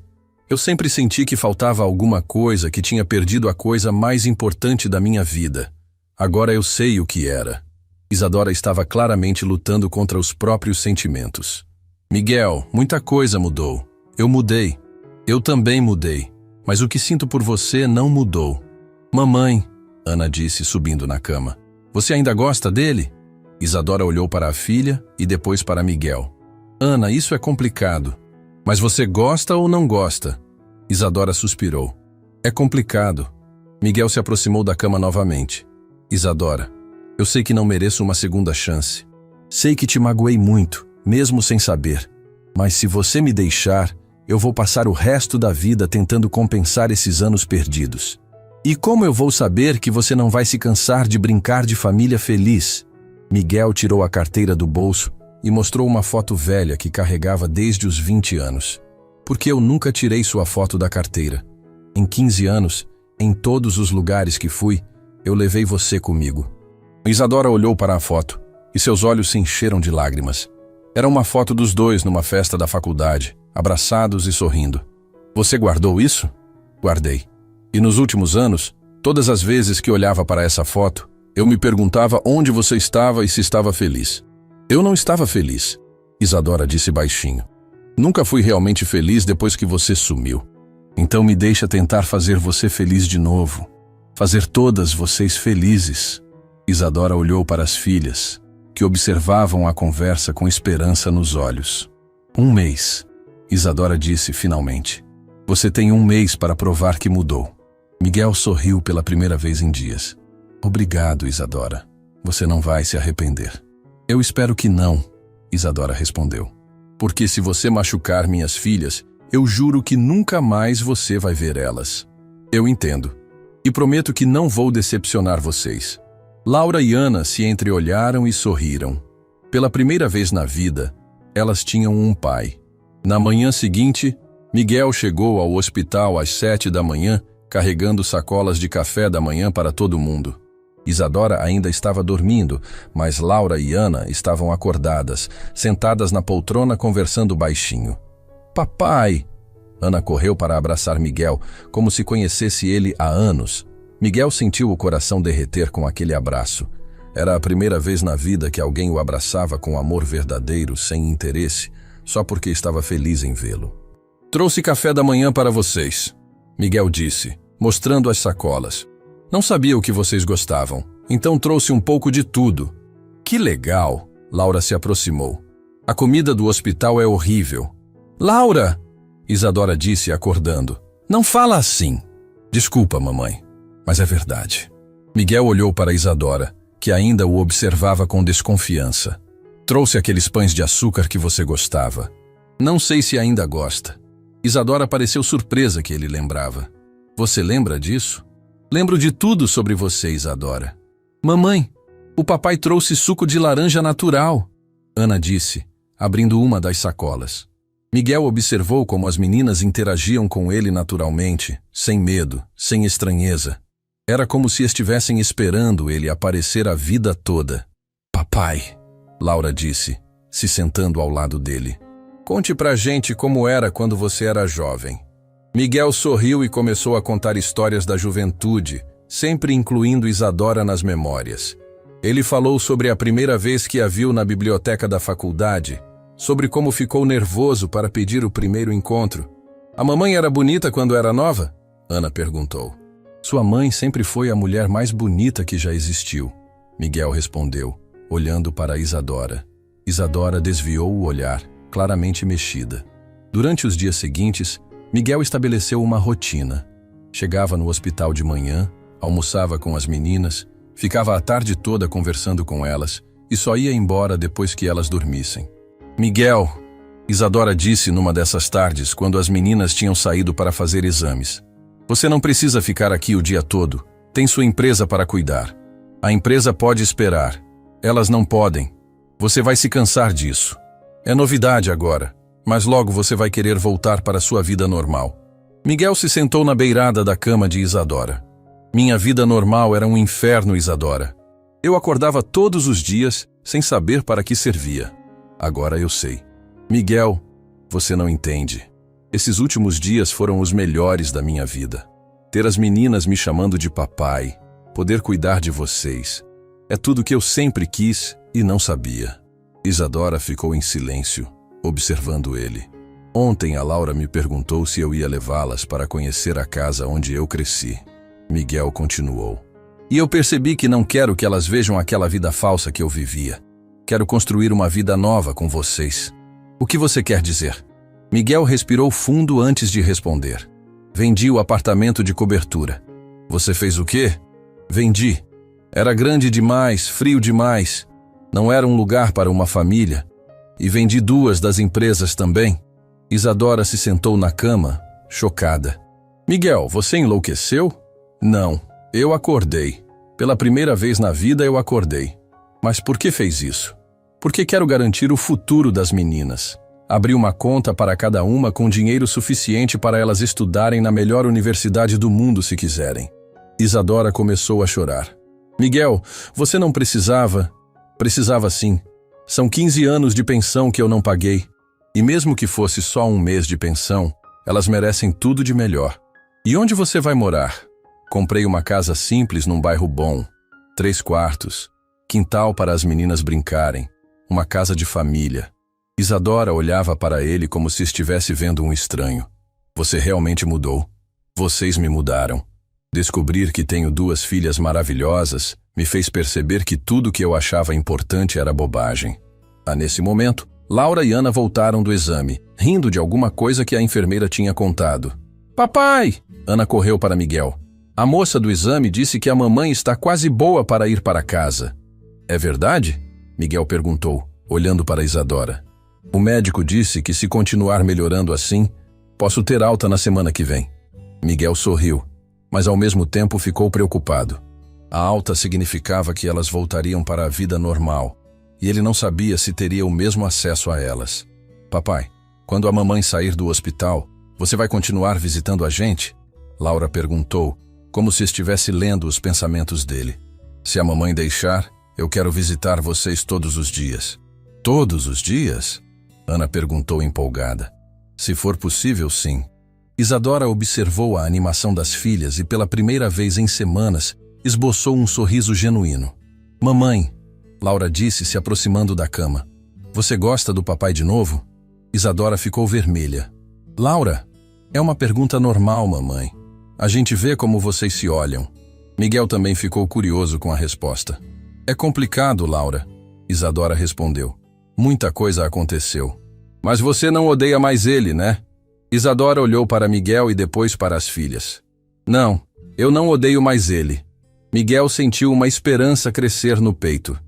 Eu sempre senti que faltava alguma coisa, que tinha perdido a coisa mais importante da minha vida. Agora eu sei o que era. Isadora estava claramente lutando contra os próprios sentimentos. Miguel, muita coisa mudou. Eu mudei. Eu também mudei. Mas o que sinto por você não mudou. Mamãe, Ana disse, subindo na cama. Você ainda gosta dele? Isadora olhou para a filha e depois para Miguel. Ana, isso é complicado. Mas você gosta ou não gosta? Isadora suspirou. É complicado. Miguel se aproximou da cama novamente. Isadora, eu sei que não mereço uma segunda chance. Sei que te magoei muito, mesmo sem saber. Mas se você me deixar, eu vou passar o resto da vida tentando compensar esses anos perdidos. E como eu vou saber que você não vai se cansar de brincar de família feliz? Miguel tirou a carteira do bolso e mostrou uma foto velha que carregava desde os 20 anos. Porque eu nunca tirei sua foto da carteira. Em 15 anos, em todos os lugares que fui, eu levei você comigo. Isadora olhou para a foto e seus olhos se encheram de lágrimas. Era uma foto dos 2 numa festa da faculdade, abraçados e sorrindo. Você guardou isso? Guardei. E nos últimos anos, todas as vezes que olhava para essa foto, eu me perguntava onde você estava e se estava feliz. Eu não estava feliz, Isadora disse baixinho. Nunca fui realmente feliz depois que você sumiu. Então me deixa tentar fazer você feliz de novo. Fazer todas vocês felizes. Isadora olhou para as filhas, que observavam a conversa com esperança nos olhos. 1 mês, Isadora disse finalmente. Você tem 1 mês para provar que mudou. Miguel sorriu pela primeira vez em dias. Obrigado, Isadora. Você não vai se arrepender. Eu espero que não, Isadora respondeu. Porque se você machucar minhas filhas, eu juro que nunca mais você vai ver elas. Eu entendo. E prometo que não vou decepcionar vocês. Laura e Ana se entreolharam e sorriram. Pela primeira vez na vida, elas tinham um pai. Na manhã seguinte, Miguel chegou ao hospital às 7 da manhã, carregando sacolas de café da manhã para todo mundo. Isadora ainda estava dormindo, mas Laura e Ana estavam acordadas, sentadas na poltrona conversando baixinho. Papai! Ana correu para abraçar Miguel, como se conhecesse ele há anos. Miguel sentiu o coração derreter com aquele abraço. Era a primeira vez na vida que alguém o abraçava com amor verdadeiro, sem interesse, só porque estava feliz em vê-lo. Trouxe café da manhã para vocês, Miguel disse, mostrando as sacolas. Não sabia o que vocês gostavam, então trouxe um pouco de tudo. Que legal! Laura se aproximou. A comida do hospital é horrível. Laura! Isadora disse, acordando. Não fala assim. Desculpa, mamãe, mas é verdade. Miguel olhou para Isadora, que ainda o observava com desconfiança. Trouxe aqueles pães de açúcar que você gostava. Não sei se ainda gosta. Isadora pareceu surpresa que ele lembrava. Você lembra disso? Lembro de tudo sobre você, Isadora. Mamãe, o papai trouxe suco de laranja natural, Ana disse, abrindo uma das sacolas. Miguel observou como as meninas interagiam com ele naturalmente, sem medo, sem estranheza. Era como se estivessem esperando ele aparecer a vida toda. Papai, Laura disse, se sentando ao lado dele. Conte pra gente como era quando você era jovem. Miguel sorriu e começou a contar histórias da juventude, sempre incluindo Isadora nas memórias. Ele falou sobre a primeira vez que a viu na biblioteca da faculdade, sobre como ficou nervoso para pedir o primeiro encontro. A mamãe era bonita quando era nova? Ana perguntou. Sua mãe sempre foi a mulher mais bonita que já existiu, Miguel respondeu, olhando para Isadora. Isadora desviou o olhar, claramente mexida. Durante os dias seguintes, Miguel estabeleceu uma rotina. Chegava no hospital de manhã, almoçava com as meninas, ficava a tarde toda conversando com elas e só ia embora depois que elas dormissem. Miguel, Isadora disse numa dessas tardes, quando as meninas tinham saído para fazer exames. Você não precisa ficar aqui o dia todo. Tem sua empresa para cuidar. A empresa pode esperar. Elas não podem. Você vai se cansar disso. É novidade agora, mas logo você vai querer voltar para sua vida normal. Miguel se sentou na beirada da cama de Isadora. Minha vida normal era um inferno, Isadora. Eu acordava todos os dias sem saber para que servia. Agora eu sei. Miguel, você não entende. Esses últimos dias foram os melhores da minha vida. Ter as meninas me chamando de papai, poder cuidar de vocês. É tudo que eu sempre quis e não sabia. Isadora ficou em silêncio, observando ele. Ontem a Laura me perguntou se eu ia levá-las para conhecer a casa onde eu cresci. Miguel continuou. E eu percebi que não quero que elas vejam aquela vida falsa que eu vivia. Quero construir uma vida nova com vocês. O que você quer dizer? Miguel respirou fundo antes de responder. Vendi o apartamento de cobertura. Você fez o quê? Vendi. Era grande demais, frio demais. Não era um lugar para uma família. E vendi 2 das empresas também. Isadora se sentou na cama, chocada. Miguel, você enlouqueceu? Não, eu acordei. Pela primeira vez na vida eu acordei. Mas por que fez isso? Porque quero garantir o futuro das meninas. Abri uma conta para cada uma com dinheiro suficiente para elas estudarem na melhor universidade do mundo se quiserem. Isadora começou a chorar. Miguel, você não precisava... Precisava sim. São 15 anos de pensão que eu não paguei. E mesmo que fosse só 1 mês de pensão, elas merecem tudo de melhor. E onde você vai morar? Comprei uma casa simples num bairro bom. 3 quartos. Quintal para as meninas brincarem. Uma casa de família. Isadora olhava para ele como se estivesse vendo um estranho. Você realmente mudou. Vocês me mudaram. Descobrir que tenho 2 filhas maravilhosas me fez perceber que tudo que eu achava importante era bobagem. Nesse momento, Laura e Ana voltaram do exame, rindo de alguma coisa que a enfermeira tinha contado. Papai! Ana correu para Miguel. A moça do exame disse que a mamãe está quase boa para ir para casa. É verdade? Miguel perguntou, olhando para Isadora. O médico disse que se continuar melhorando assim, posso ter alta na semana que vem. Miguel sorriu, mas ao mesmo tempo ficou preocupado. A alta significava que elas voltariam para a vida normal, e ele não sabia se teria o mesmo acesso a elas. Papai, quando a mamãe sair do hospital, você vai continuar visitando a gente? Laura perguntou, como se estivesse lendo os pensamentos dele. Se a mamãe deixar, eu quero visitar vocês todos os dias. Todos os dias? Ana perguntou empolgada. Se for possível, sim. Isadora observou a animação das filhas e pela primeira vez em semanas esboçou um sorriso genuíno. Mamãe, Laura disse se aproximando da cama. Você gosta do papai de novo? Isadora ficou vermelha. Laura, é uma pergunta normal, mamãe. A gente vê como vocês se olham. Miguel também ficou curioso com a resposta. É complicado, Laura, Isadora respondeu. Muita coisa aconteceu. Mas você não odeia mais ele, né? Isadora olhou para Miguel e depois para as filhas. Não, eu não odeio mais ele. Miguel sentiu uma esperança crescer no peito.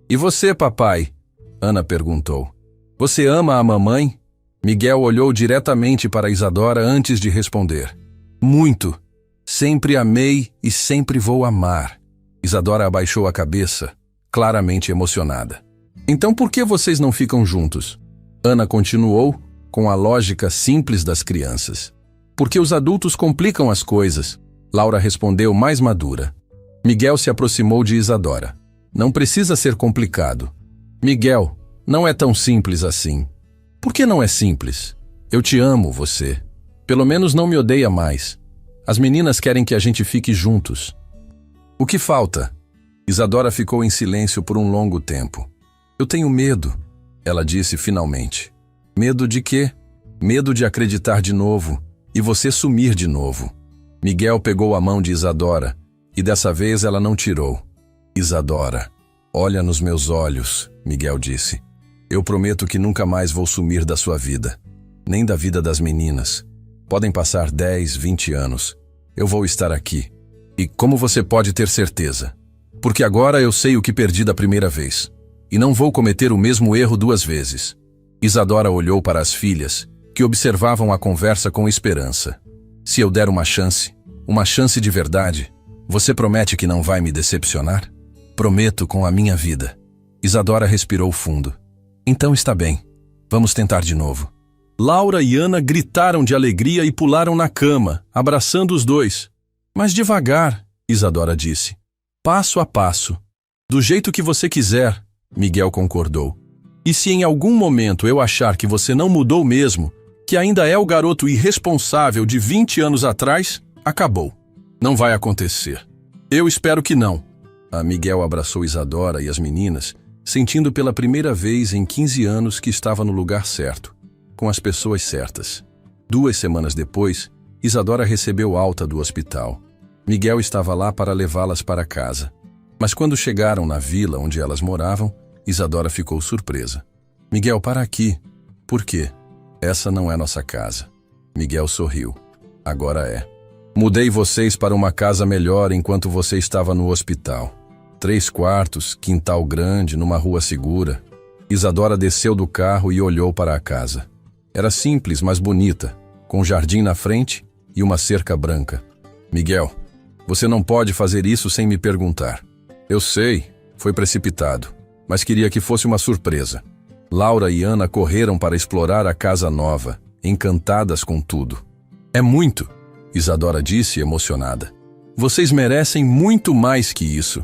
E você, papai? Ana perguntou. Você ama a mamãe? Miguel olhou diretamente para Isadora antes de responder. Muito. Sempre amei e sempre vou amar. Isadora abaixou a cabeça, claramente emocionada. Então por que vocês não ficam juntos? Ana continuou, com a lógica simples das crianças. Porque os adultos complicam as coisas, Laura respondeu mais madura. Miguel se aproximou de Isadora. Não precisa ser complicado. Miguel, não é tão simples assim. Por que não é simples? Eu te amo, você. Pelo menos não me odeia mais. As meninas querem que a gente fique juntos. O que falta? Isadora ficou em silêncio por um longo tempo. Eu tenho medo, ela disse finalmente. Medo de quê? Medo de acreditar de novo e você sumir de novo. Miguel pegou a mão de Isadora e dessa vez ela não tirou. Isadora, olha nos meus olhos, Miguel disse. Eu prometo que nunca mais vou sumir da sua vida, nem da vida das meninas. Podem passar 10, 20 anos. Eu vou estar aqui. E como você pode ter certeza? Porque agora eu sei o que perdi da primeira vez. E não vou cometer o mesmo erro 2 vezes. Isadora olhou para as filhas, que observavam a conversa com esperança. Se eu der uma chance de verdade, você promete que não vai me decepcionar? Prometo com a minha vida. Isadora respirou fundo. Então está bem. Vamos tentar de novo. Laura e Ana gritaram de alegria e pularam na cama, abraçando os dois. Mas devagar, Isadora disse. Passo a passo. Do jeito que você quiser, Miguel concordou. E se em algum momento eu achar que você não mudou mesmo, que ainda é o garoto irresponsável de 20 anos atrás, acabou. Não vai acontecer. Eu espero que não. A Miguel abraçou Isadora e as meninas, sentindo pela primeira vez em 15 anos que estava no lugar certo, com as pessoas certas. 2 semanas depois, Isadora recebeu alta do hospital. Miguel estava lá para levá-las para casa. Mas quando chegaram na vila onde elas moravam, Isadora ficou surpresa. Miguel, para aqui. Por quê? Essa não é nossa casa. Miguel sorriu. Agora é. Mudei vocês para uma casa melhor enquanto você estava no hospital. 3 quartos, quintal grande, numa rua segura. Isadora desceu do carro e olhou para a casa. Era simples, mas bonita, com um jardim na frente e uma cerca branca. Miguel, você não pode fazer isso sem me perguntar. Eu sei, foi precipitado, mas queria que fosse uma surpresa. Laura e Ana correram para explorar a casa nova, encantadas com tudo. É muito, Isadora disse emocionada. Vocês merecem muito mais que isso.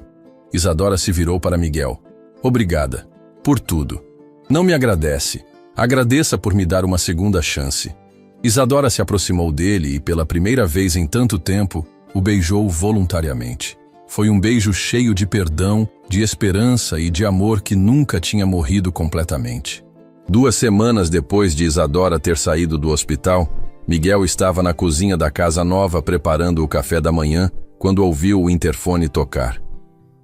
Isadora se virou para Miguel. Obrigada, por tudo. Não me agradece. Agradeça por me dar uma segunda chance. Isadora se aproximou dele e, pela primeira vez em tanto tempo, o beijou voluntariamente. Foi um beijo cheio de perdão, de esperança e de amor que nunca tinha morrido completamente. 2 semanas depois de Isadora ter saído do hospital, Miguel estava na cozinha da casa nova preparando o café da manhã quando ouviu o interfone tocar.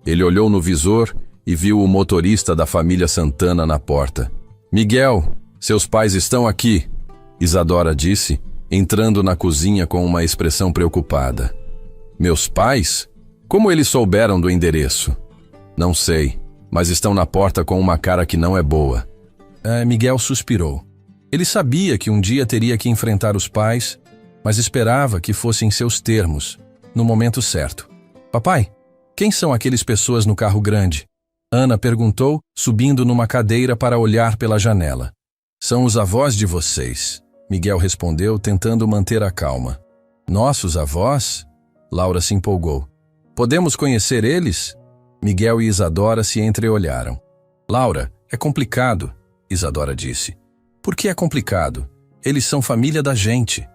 Ele olhou no visor e viu o motorista da família Santana na porta. Miguel, seus pais estão aqui, Isadora disse, entrando na cozinha com uma expressão preocupada. Meus pais? Como eles souberam do endereço? Não sei, mas estão na porta com uma cara que não é boa. Miguel suspirou. Ele sabia que um dia teria que enfrentar os pais, mas esperava que fosse em seus termos, no momento certo. Papai, quem são aqueles pessoas no carro grande? Ana perguntou, subindo numa cadeira para olhar pela janela. São os avós de vocês, Miguel respondeu, tentando manter a calma. Nossos avós? Laura se empolgou. Podemos conhecer eles? Miguel e Isadora se entreolharam. Laura, é complicado, Isadora disse. Por que é complicado? Eles são família da gente.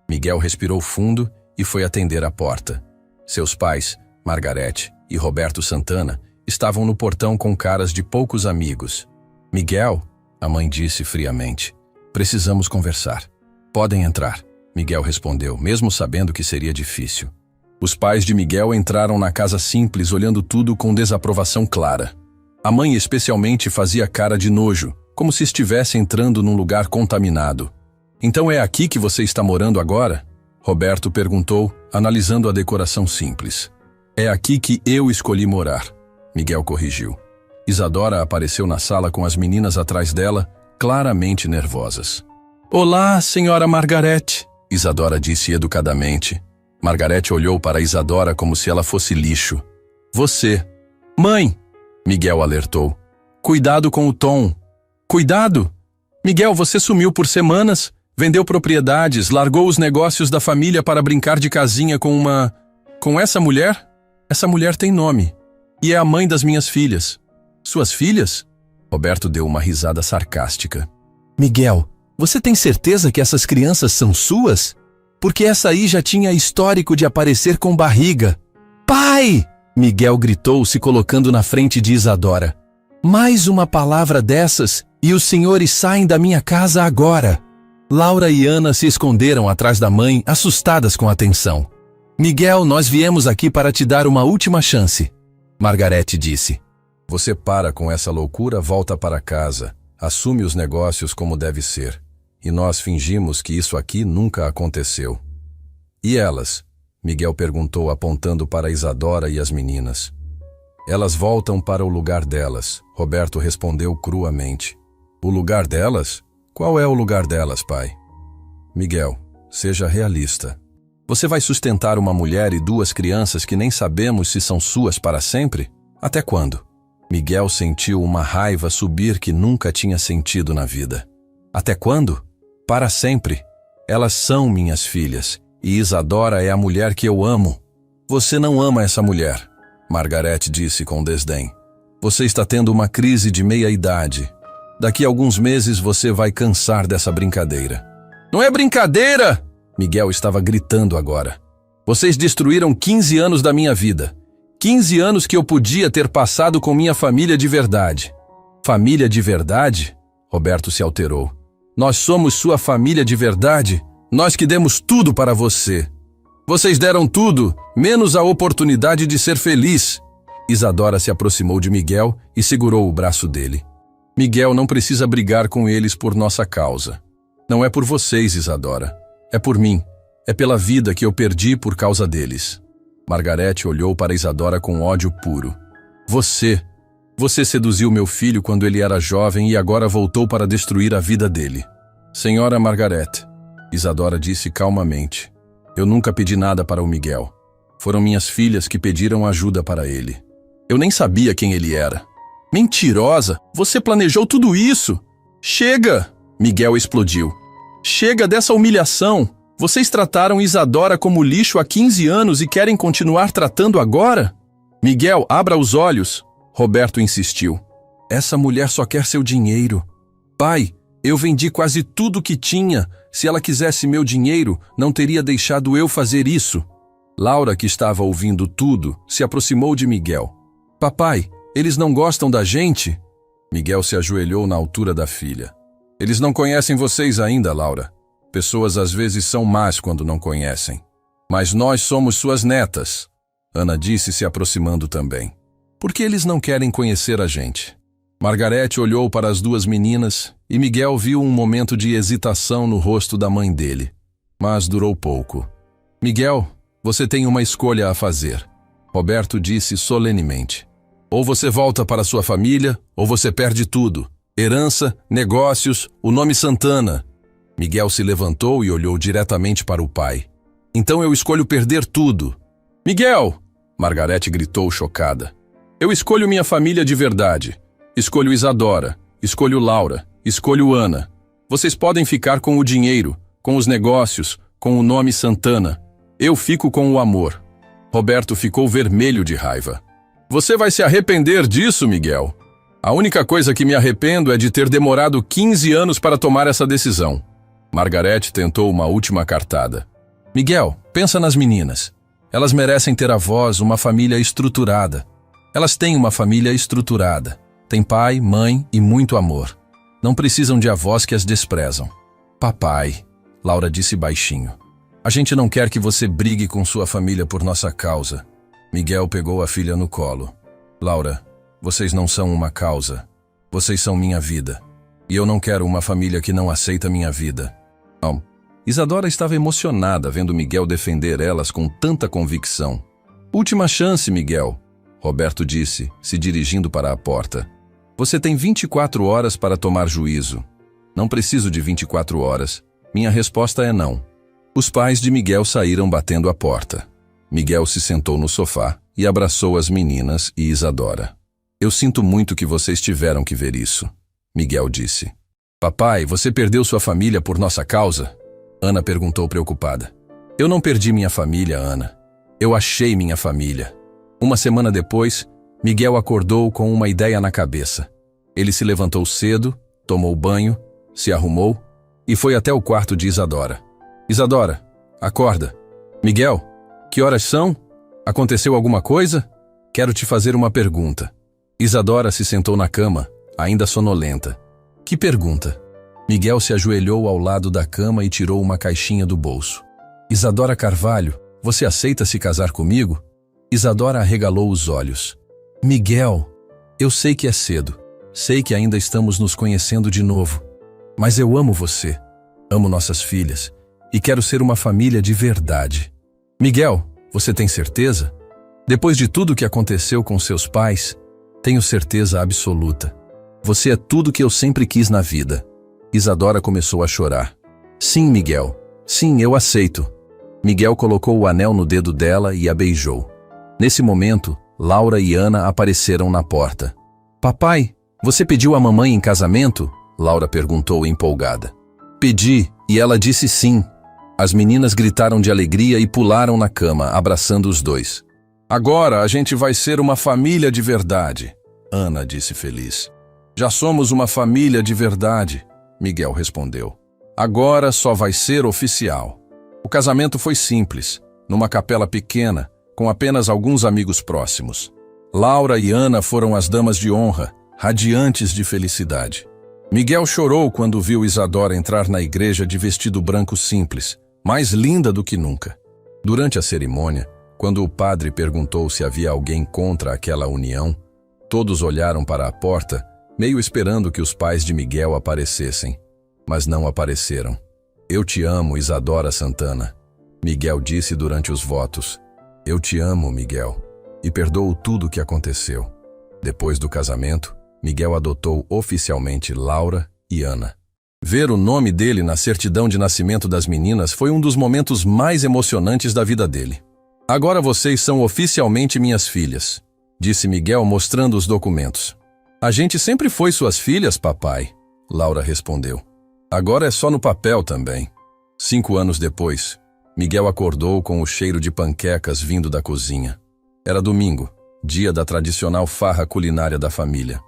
Miguel respirou fundo e foi atender a porta. Seus pais, Margarete e Roberto Santana, estavam no portão com caras de poucos amigos. Miguel, a mãe disse friamente, precisamos conversar. Podem entrar, Miguel respondeu, mesmo sabendo que seria difícil. Os pais de Miguel entraram na casa simples, olhando tudo com desaprovação clara. A mãe especialmente fazia cara de nojo, como se estivesse entrando num lugar contaminado. Então é aqui que você está morando agora? Roberto perguntou, analisando a decoração simples. É aqui que eu escolhi morar, Miguel corrigiu. Isadora apareceu na sala com as meninas atrás dela, claramente nervosas. Olá, senhora Margarete, Isadora disse educadamente. Margarete olhou para Isadora como se ela fosse lixo. Você. Mãe, Miguel alertou. Cuidado com o tom. Cuidado! Miguel, você sumiu por semanas, vendeu propriedades, largou os negócios da família para brincar de casinha com essa mulher? Essa mulher tem nome. E é a mãe das minhas filhas. Suas filhas? Roberto deu uma risada sarcástica. Miguel, você tem certeza que essas crianças são suas? Porque essa aí já tinha histórico de aparecer com barriga. Pai! Miguel gritou, se colocando na frente de Isadora. Mais uma palavra dessas e os senhores saem da minha casa agora. Laura e Ana se esconderam atrás da mãe, assustadas com a tensão. Miguel, nós viemos aqui para te dar uma última chance, Margarete disse. Você para com essa loucura, volta para casa, assume os negócios como deve ser. E nós fingimos que isso aqui nunca aconteceu. E elas? Miguel perguntou, apontando para Isadora e as meninas. Elas voltam para o lugar delas, Roberto respondeu cruamente. O lugar delas? Qual é o lugar delas, pai? Miguel, seja realista. Você vai sustentar uma mulher e duas crianças que nem sabemos se são suas para sempre? Até quando? Miguel sentiu uma raiva subir que nunca tinha sentido na vida. Até quando? Para sempre. Elas são minhas filhas, e Isadora é a mulher que eu amo. Você não ama essa mulher, Margarete disse com desdém. Você está tendo uma crise de meia-idade. Daqui a alguns meses você vai cansar dessa brincadeira. Não é brincadeira! Miguel estava gritando agora. Vocês destruíram 15 anos da minha vida. 15 anos que eu podia ter passado com minha família de verdade. Família de verdade? Roberto se alterou. Nós somos sua família de verdade. Nós que demos tudo para você. Vocês deram tudo, menos a oportunidade de ser feliz. Isadora se aproximou de Miguel e segurou o braço dele. Miguel não precisa brigar com eles por nossa causa. Não é por vocês, Isadora. É por mim. É pela vida que eu perdi por causa deles. Margarete olhou para Isadora com ódio puro. Você seduziu meu filho quando ele era jovem e agora voltou para destruir a vida dele. Senhora Margarete, Isadora disse calmamente. Eu nunca pedi nada para o Miguel. Foram minhas filhas que pediram ajuda para ele. Eu nem sabia quem ele era. Mentirosa! Você planejou tudo isso! Chega! Miguel explodiu. Chega dessa humilhação! Vocês trataram Isadora como lixo há 15 anos e querem continuar tratando agora? Miguel, abra os olhos! Roberto insistiu. Essa mulher só quer seu dinheiro. Pai, eu vendi quase tudo que tinha. Se ela quisesse meu dinheiro, não teria deixado eu fazer isso. Laura, que estava ouvindo tudo, se aproximou de Miguel. Papai, eles não gostam da gente? Miguel se ajoelhou na altura da filha. Eles não conhecem vocês ainda, Laura. Pessoas às vezes são más quando não conhecem. Mas nós somos suas netas, Ana disse, se aproximando também. Por que eles não querem conhecer a gente? Margarete olhou para as duas meninas e Miguel viu um momento de hesitação no rosto da mãe dele. Mas durou pouco. Miguel, você tem uma escolha a fazer, Roberto disse solenemente. Ou você volta para sua família, ou você perde tudo. Herança, negócios, o nome Santana. Miguel se levantou e olhou diretamente para o pai. Então eu escolho perder tudo. Miguel! Margarete gritou chocada. Eu escolho minha família de verdade. Escolho Isadora. Escolho Laura. Escolho Ana. Vocês podem ficar com o dinheiro, com os negócios, com o nome Santana. Eu fico com o amor. Roberto ficou vermelho de raiva. Você vai se arrepender disso, Miguel. A única coisa que me arrependo é de ter demorado 15 anos para tomar essa decisão. Margarete tentou uma última cartada. Miguel, pensa nas meninas. Elas merecem ter avós, uma família estruturada. Elas têm uma família estruturada. Têm pai, mãe e muito amor. Não precisam de avós que as desprezam. Papai, Laura disse baixinho. A gente não quer que você brigue com sua família por nossa causa. Miguel pegou a filha no colo. Laura, vocês não são uma causa. Vocês são minha vida. E eu não quero uma família que não aceita minha vida. Não. Isadora estava emocionada vendo Miguel defender elas com tanta convicção. Última chance, Miguel, Roberto disse, se dirigindo para a porta. Você tem 24 horas para tomar juízo. Não preciso de 24 horas. Minha resposta é não. Os pais de Miguel saíram batendo a porta. Miguel se sentou no sofá e abraçou as meninas e Isadora. Eu sinto muito que vocês tiveram que ver isso, Miguel disse. Papai, você perdeu sua família por nossa causa? Ana perguntou preocupada. Eu não perdi minha família, Ana. Eu achei minha família. Uma semana depois, Miguel acordou com uma ideia na cabeça. Ele se levantou cedo, tomou banho, se arrumou e foi até o quarto de Isadora. Isadora, acorda. Miguel, que horas são? Aconteceu alguma coisa? Quero te fazer uma pergunta. Isadora se sentou na cama, ainda sonolenta. Que pergunta? Miguel se ajoelhou ao lado da cama e tirou uma caixinha do bolso. Isadora Carvalho, você aceita se casar comigo? Isadora arregalou os olhos. Miguel, eu sei que é cedo. Sei que ainda estamos nos conhecendo de novo. Mas eu amo você. Amo nossas filhas. E quero ser uma família de verdade. Miguel, você tem certeza? Depois de tudo que aconteceu com seus pais, tenho certeza absoluta. Você é tudo que eu sempre quis na vida. Isadora começou a chorar. Sim, Miguel. Sim, eu aceito. Miguel colocou o anel no dedo dela e a beijou. Nesse momento, Laura e Ana apareceram na porta. Papai, você pediu a mamãe em casamento? Laura perguntou empolgada. Pedi, e ela disse sim. As meninas gritaram de alegria e pularam na cama, abraçando os dois. Agora a gente vai ser uma família de verdade, Ana disse feliz. Já somos uma família de verdade, Miguel respondeu. Agora só vai ser oficial. O casamento foi simples, numa capela pequena, com apenas alguns amigos próximos. Laura e Ana foram as damas de honra, radiantes de felicidade. Miguel chorou quando viu Isadora entrar na igreja de vestido branco simples, mais linda do que nunca. Durante a cerimônia, quando o padre perguntou se havia alguém contra aquela união, todos olharam para a porta, meio esperando que os pais de Miguel aparecessem. Mas não apareceram. Eu te amo, Isadora Santana, Miguel disse durante os votos. Eu te amo, Miguel, e perdoo tudo o que aconteceu. Depois do casamento, Miguel adotou oficialmente Laura e Ana. Ver o nome dele na certidão de nascimento das meninas foi um dos momentos mais emocionantes da vida dele. Agora vocês são oficialmente minhas filhas, disse Miguel mostrando os documentos. A gente sempre foi suas filhas, papai, Laura respondeu. Agora é só no papel também. 5 anos depois, Miguel acordou com o cheiro de panquecas vindo da cozinha. Era domingo, dia da tradicional farra culinária da família.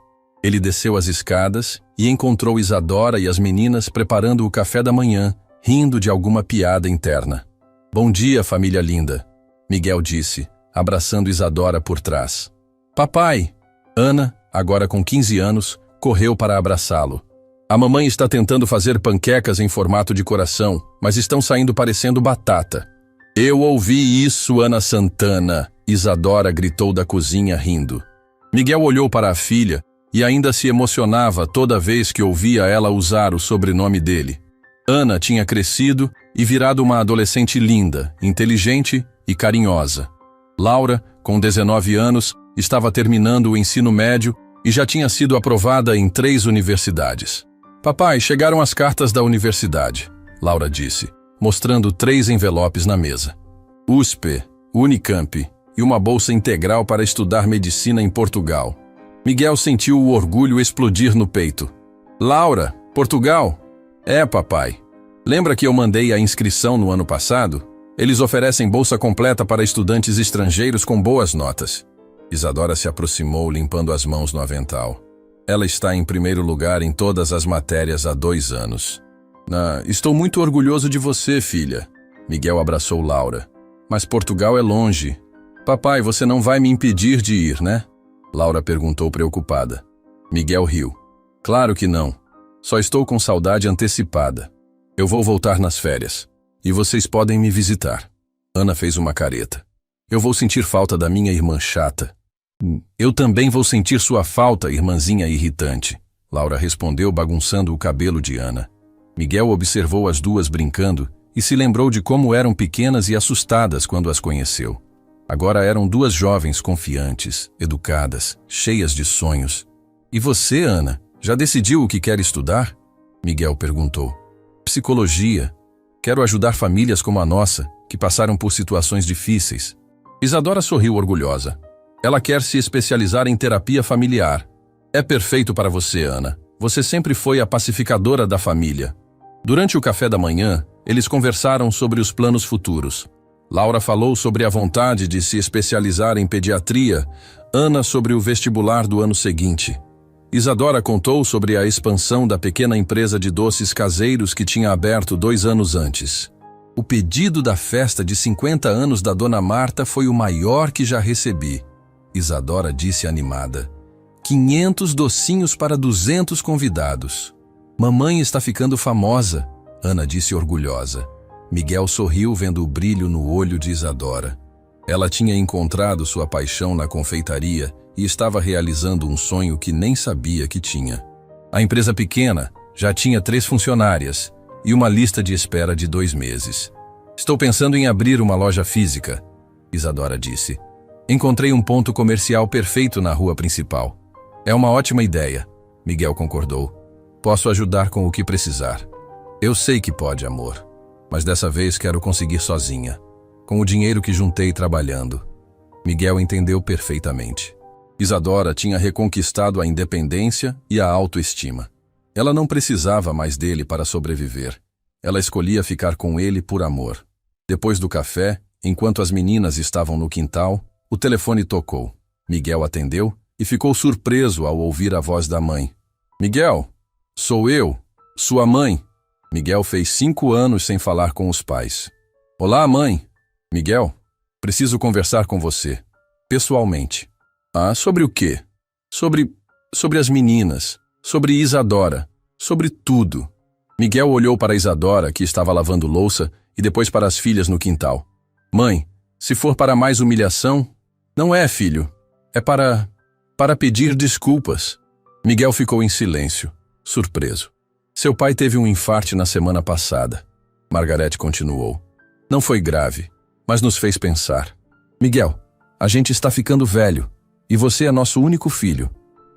Ele desceu as escadas e encontrou Isadora e as meninas preparando o café da manhã, rindo de alguma piada interna. Bom dia, família linda, Miguel disse, abraçando Isadora por trás. Papai! Ana, agora com 15 anos, correu para abraçá-lo. A mamãe está tentando fazer panquecas em formato de coração, mas estão saindo parecendo batata. Eu ouvi isso, Ana Santana, Isadora gritou da cozinha rindo. Miguel olhou para a filha e ainda se emocionava toda vez que ouvia ela usar o sobrenome dele. Ana tinha crescido e virado uma adolescente linda, inteligente e carinhosa. Laura, com 19 anos, estava terminando o ensino médio e já tinha sido aprovada em 3 universidades. Papai, chegaram as cartas da universidade, Laura disse, mostrando 3 envelopes na mesa. USP, Unicamp e uma bolsa integral para estudar medicina em Portugal. Miguel sentiu o orgulho explodir no peito. Laura, Portugal? É, papai. Lembra que eu mandei a inscrição no ano passado? Eles oferecem bolsa completa para estudantes estrangeiros com boas notas. Isadora se aproximou, limpando as mãos no avental. Ela está em primeiro lugar em todas as matérias há 2 anos. Estou muito orgulhoso de você, filha. Miguel abraçou Laura. Mas Portugal é longe. Papai, você não vai me impedir de ir, né? Laura perguntou preocupada. Miguel riu. Claro que não. Só estou com saudade antecipada. Eu vou voltar nas férias. E vocês podem me visitar. Ana fez uma careta. Eu vou sentir falta da minha irmã chata. Eu também vou sentir sua falta, irmãzinha irritante. Laura respondeu, bagunçando o cabelo de Ana. Miguel observou as duas brincando e se lembrou de como eram pequenas e assustadas quando as conheceu. Agora eram 2 jovens confiantes, educadas, cheias de sonhos. E você, Ana, já decidiu o que quer estudar? Miguel perguntou. Psicologia. Quero ajudar famílias como a nossa, que passaram por situações difíceis. Isadora sorriu orgulhosa. Ela quer se especializar em terapia familiar. É perfeito para você, Ana. Você sempre foi a pacificadora da família. Durante o café da manhã, eles conversaram sobre os planos futuros. Laura falou sobre a vontade de se especializar em pediatria, Ana sobre o vestibular do ano seguinte. Isadora contou sobre a expansão da pequena empresa de doces caseiros que tinha aberto 2 anos antes. O pedido da festa de 50 anos da Dona Marta foi o maior que já recebi. Isadora disse animada. 500 docinhos para 200 convidados. Mamãe está ficando famosa, Ana disse orgulhosa. Miguel sorriu vendo o brilho no olho de Isadora. Ela tinha encontrado sua paixão na confeitaria e estava realizando um sonho que nem sabia que tinha. A empresa pequena já tinha 3 funcionárias e uma lista de espera de 2 meses. Estou pensando em abrir uma loja física, Isadora disse. Encontrei um ponto comercial perfeito na rua principal. É uma ótima ideia, Miguel concordou. Posso ajudar com o que precisar. Eu sei que pode, amor. Mas dessa vez quero conseguir sozinha, com o dinheiro que juntei trabalhando. Miguel entendeu perfeitamente. Isadora tinha reconquistado a independência e a autoestima. Ela não precisava mais dele para sobreviver. Ela escolhia ficar com ele por amor. Depois do café, enquanto as meninas estavam no quintal, o telefone tocou. Miguel atendeu e ficou surpreso ao ouvir a voz da mãe. Miguel, sou eu, sua mãe. Miguel fez 5 anos sem falar com os pais. Olá, mãe. Miguel, preciso conversar com você. Pessoalmente. Sobre o quê? Sobre as meninas. Sobre Isadora. Sobre tudo. Miguel olhou para Isadora, que estava lavando louça, e depois para as filhas no quintal. Mãe, se for para mais humilhação... Não é, filho. É para pedir desculpas. Miguel ficou em silêncio, surpreso. Seu pai teve um infarte na semana passada. Margarete continuou. Não foi grave, mas nos fez pensar. Miguel, a gente está ficando velho, e você é nosso único filho.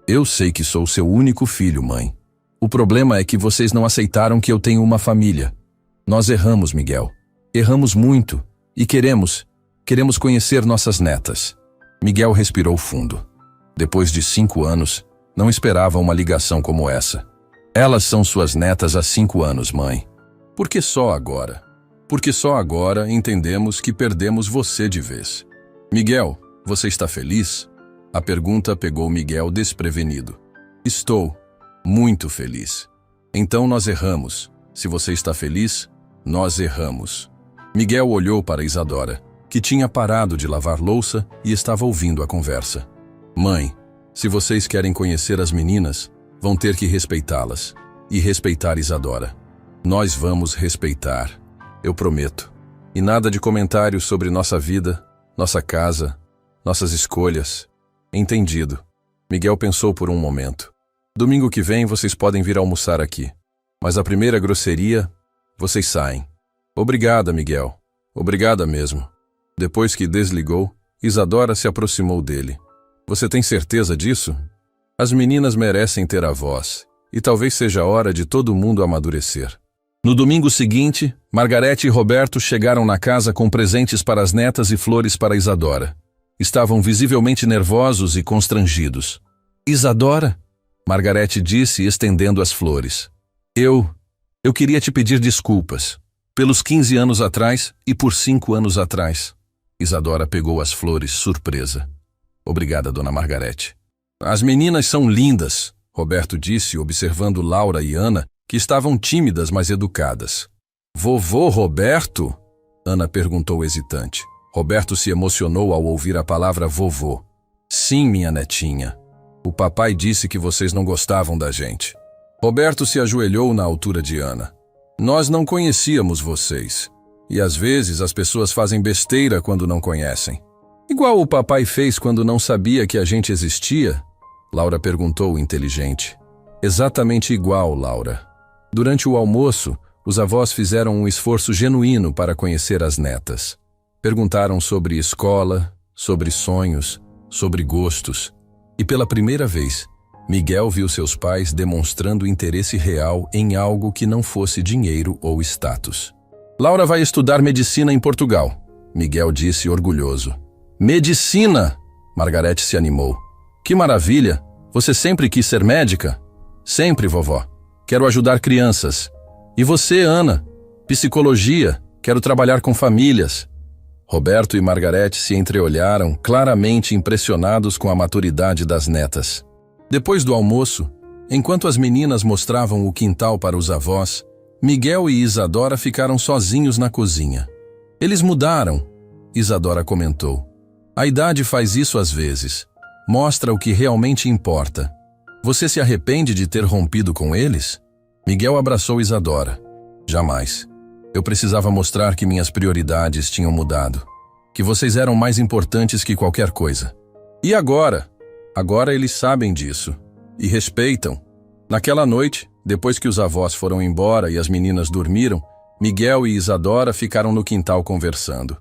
Eu sei que sou seu único filho, mãe. O problema é que vocês não aceitaram que eu tenho uma família. Nós erramos, Miguel. Erramos muito, e queremos conhecer nossas netas. Miguel respirou fundo. Depois de 5 anos, não esperava uma ligação como essa. Elas são suas netas há 5 anos, mãe. Por que só agora? Porque só agora entendemos que perdemos você de vez. Miguel, você está feliz? A pergunta pegou Miguel desprevenido. Estou muito feliz. Então nós erramos. Se você está feliz, nós erramos. Miguel olhou para Isadora, que tinha parado de lavar louça e estava ouvindo a conversa. Mãe, se vocês querem conhecer as meninas, vão ter que respeitá-las. E respeitar Isadora. Nós vamos respeitar. Eu prometo. E nada de comentários sobre nossa vida, nossa casa, nossas escolhas. Entendido. Miguel pensou por um momento. Domingo que vem vocês podem vir almoçar aqui. Mas a primeira grosseria, vocês saem. Obrigada, Miguel. Obrigada mesmo. Depois que desligou, Isadora se aproximou dele. Você tem certeza disso? As meninas merecem ter avós, e talvez seja a hora de todo mundo amadurecer. No domingo seguinte, Margarete e Roberto chegaram na casa com presentes para as netas e flores para Isadora. Estavam visivelmente nervosos e constrangidos. Isadora? Margarete disse, estendendo as flores. Eu queria te pedir desculpas. Pelos 15 anos atrás e por 5 anos atrás. Isadora pegou as flores, surpresa. Obrigada, dona Margarete. As meninas são lindas, Roberto disse, observando Laura e Ana, que estavam tímidas, mas educadas. Vovô Roberto? Ana perguntou hesitante. Roberto se emocionou ao ouvir a palavra vovô. Sim, minha netinha. O papai disse que vocês não gostavam da gente. Roberto se ajoelhou na altura de Ana. Nós não conhecíamos vocês. E às vezes as pessoas fazem besteira quando não conhecem. Igual o papai fez quando não sabia que a gente existia? Laura perguntou, inteligente. Exatamente igual, Laura. Durante o almoço, os avós fizeram um esforço genuíno para conhecer as netas. Perguntaram sobre escola, sobre sonhos, sobre gostos. E pela primeira vez, Miguel viu seus pais demonstrando interesse real em algo que não fosse dinheiro ou status. Laura vai estudar medicina em Portugal, Miguel disse orgulhoso. Medicina! Margarete se animou. Que maravilha! Você sempre quis ser médica? Sempre, vovó. Quero ajudar crianças. E você, Ana? Psicologia. Quero trabalhar com famílias. Roberto e Margarete se entreolharam, claramente impressionados com a maturidade das netas. Depois do almoço, enquanto as meninas mostravam o quintal para os avós, Miguel e Isadora ficaram sozinhos na cozinha. Eles mudaram, Isadora comentou. A idade faz isso às vezes. Mostra o que realmente importa. Você se arrepende de ter rompido com eles? Miguel abraçou Isadora. Jamais. Eu precisava mostrar que minhas prioridades tinham mudado. Que vocês eram mais importantes que qualquer coisa. E agora? Agora eles sabem disso. E respeitam. Naquela noite, depois que os avós foram embora e as meninas dormiram, Miguel e Isadora ficaram no quintal conversando.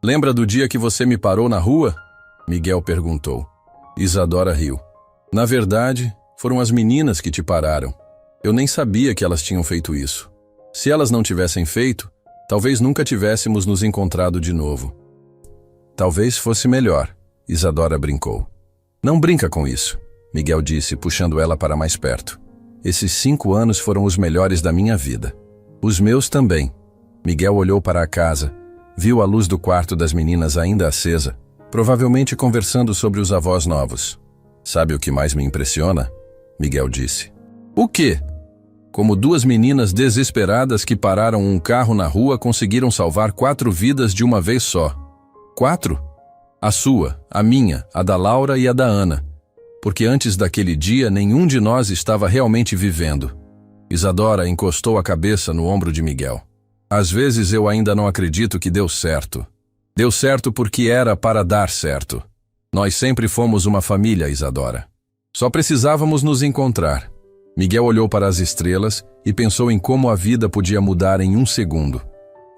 Lembra do dia que você me parou na rua? Miguel perguntou. Isadora riu. Na verdade, foram as meninas que te pararam. Eu nem sabia que elas tinham feito isso. Se elas não tivessem feito, talvez nunca tivéssemos nos encontrado de novo. Talvez fosse melhor, Isadora brincou. Não brinca com isso, Miguel disse, puxando ela para mais perto. Esses 5 anos foram os melhores da minha vida. Os meus também. Miguel olhou para a casa, viu a luz do quarto das meninas ainda acesa, provavelmente conversando sobre os avós novos. Sabe o que mais me impressiona? Miguel disse. O quê? Como 2 meninas desesperadas que pararam um carro na rua conseguiram salvar 4 vidas de uma vez só. 4? A sua, a minha, a da Laura e a da Ana. Porque antes daquele dia nenhum de nós estava realmente vivendo. Isadora encostou a cabeça no ombro de Miguel. Às vezes eu ainda não acredito que deu certo. Deu certo porque era para dar certo. Nós sempre fomos uma família, Isadora. Só precisávamos nos encontrar. Miguel olhou para as estrelas e pensou em como a vida podia mudar em 1 segundo.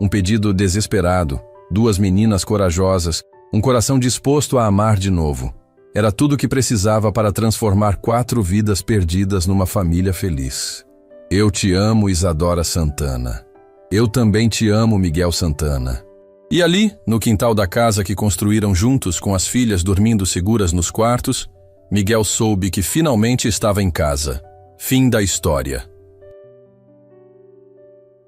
Um pedido desesperado, 2 meninas corajosas, um coração disposto a amar de novo. Era tudo o que precisava para transformar 4 vidas perdidas numa família feliz. Eu te amo, Isadora Santana. Eu também te amo, Miguel Santana. E ali, no quintal da casa que construíram juntos com as filhas dormindo seguras nos quartos, Miguel soube que finalmente estava em casa. Fim da história.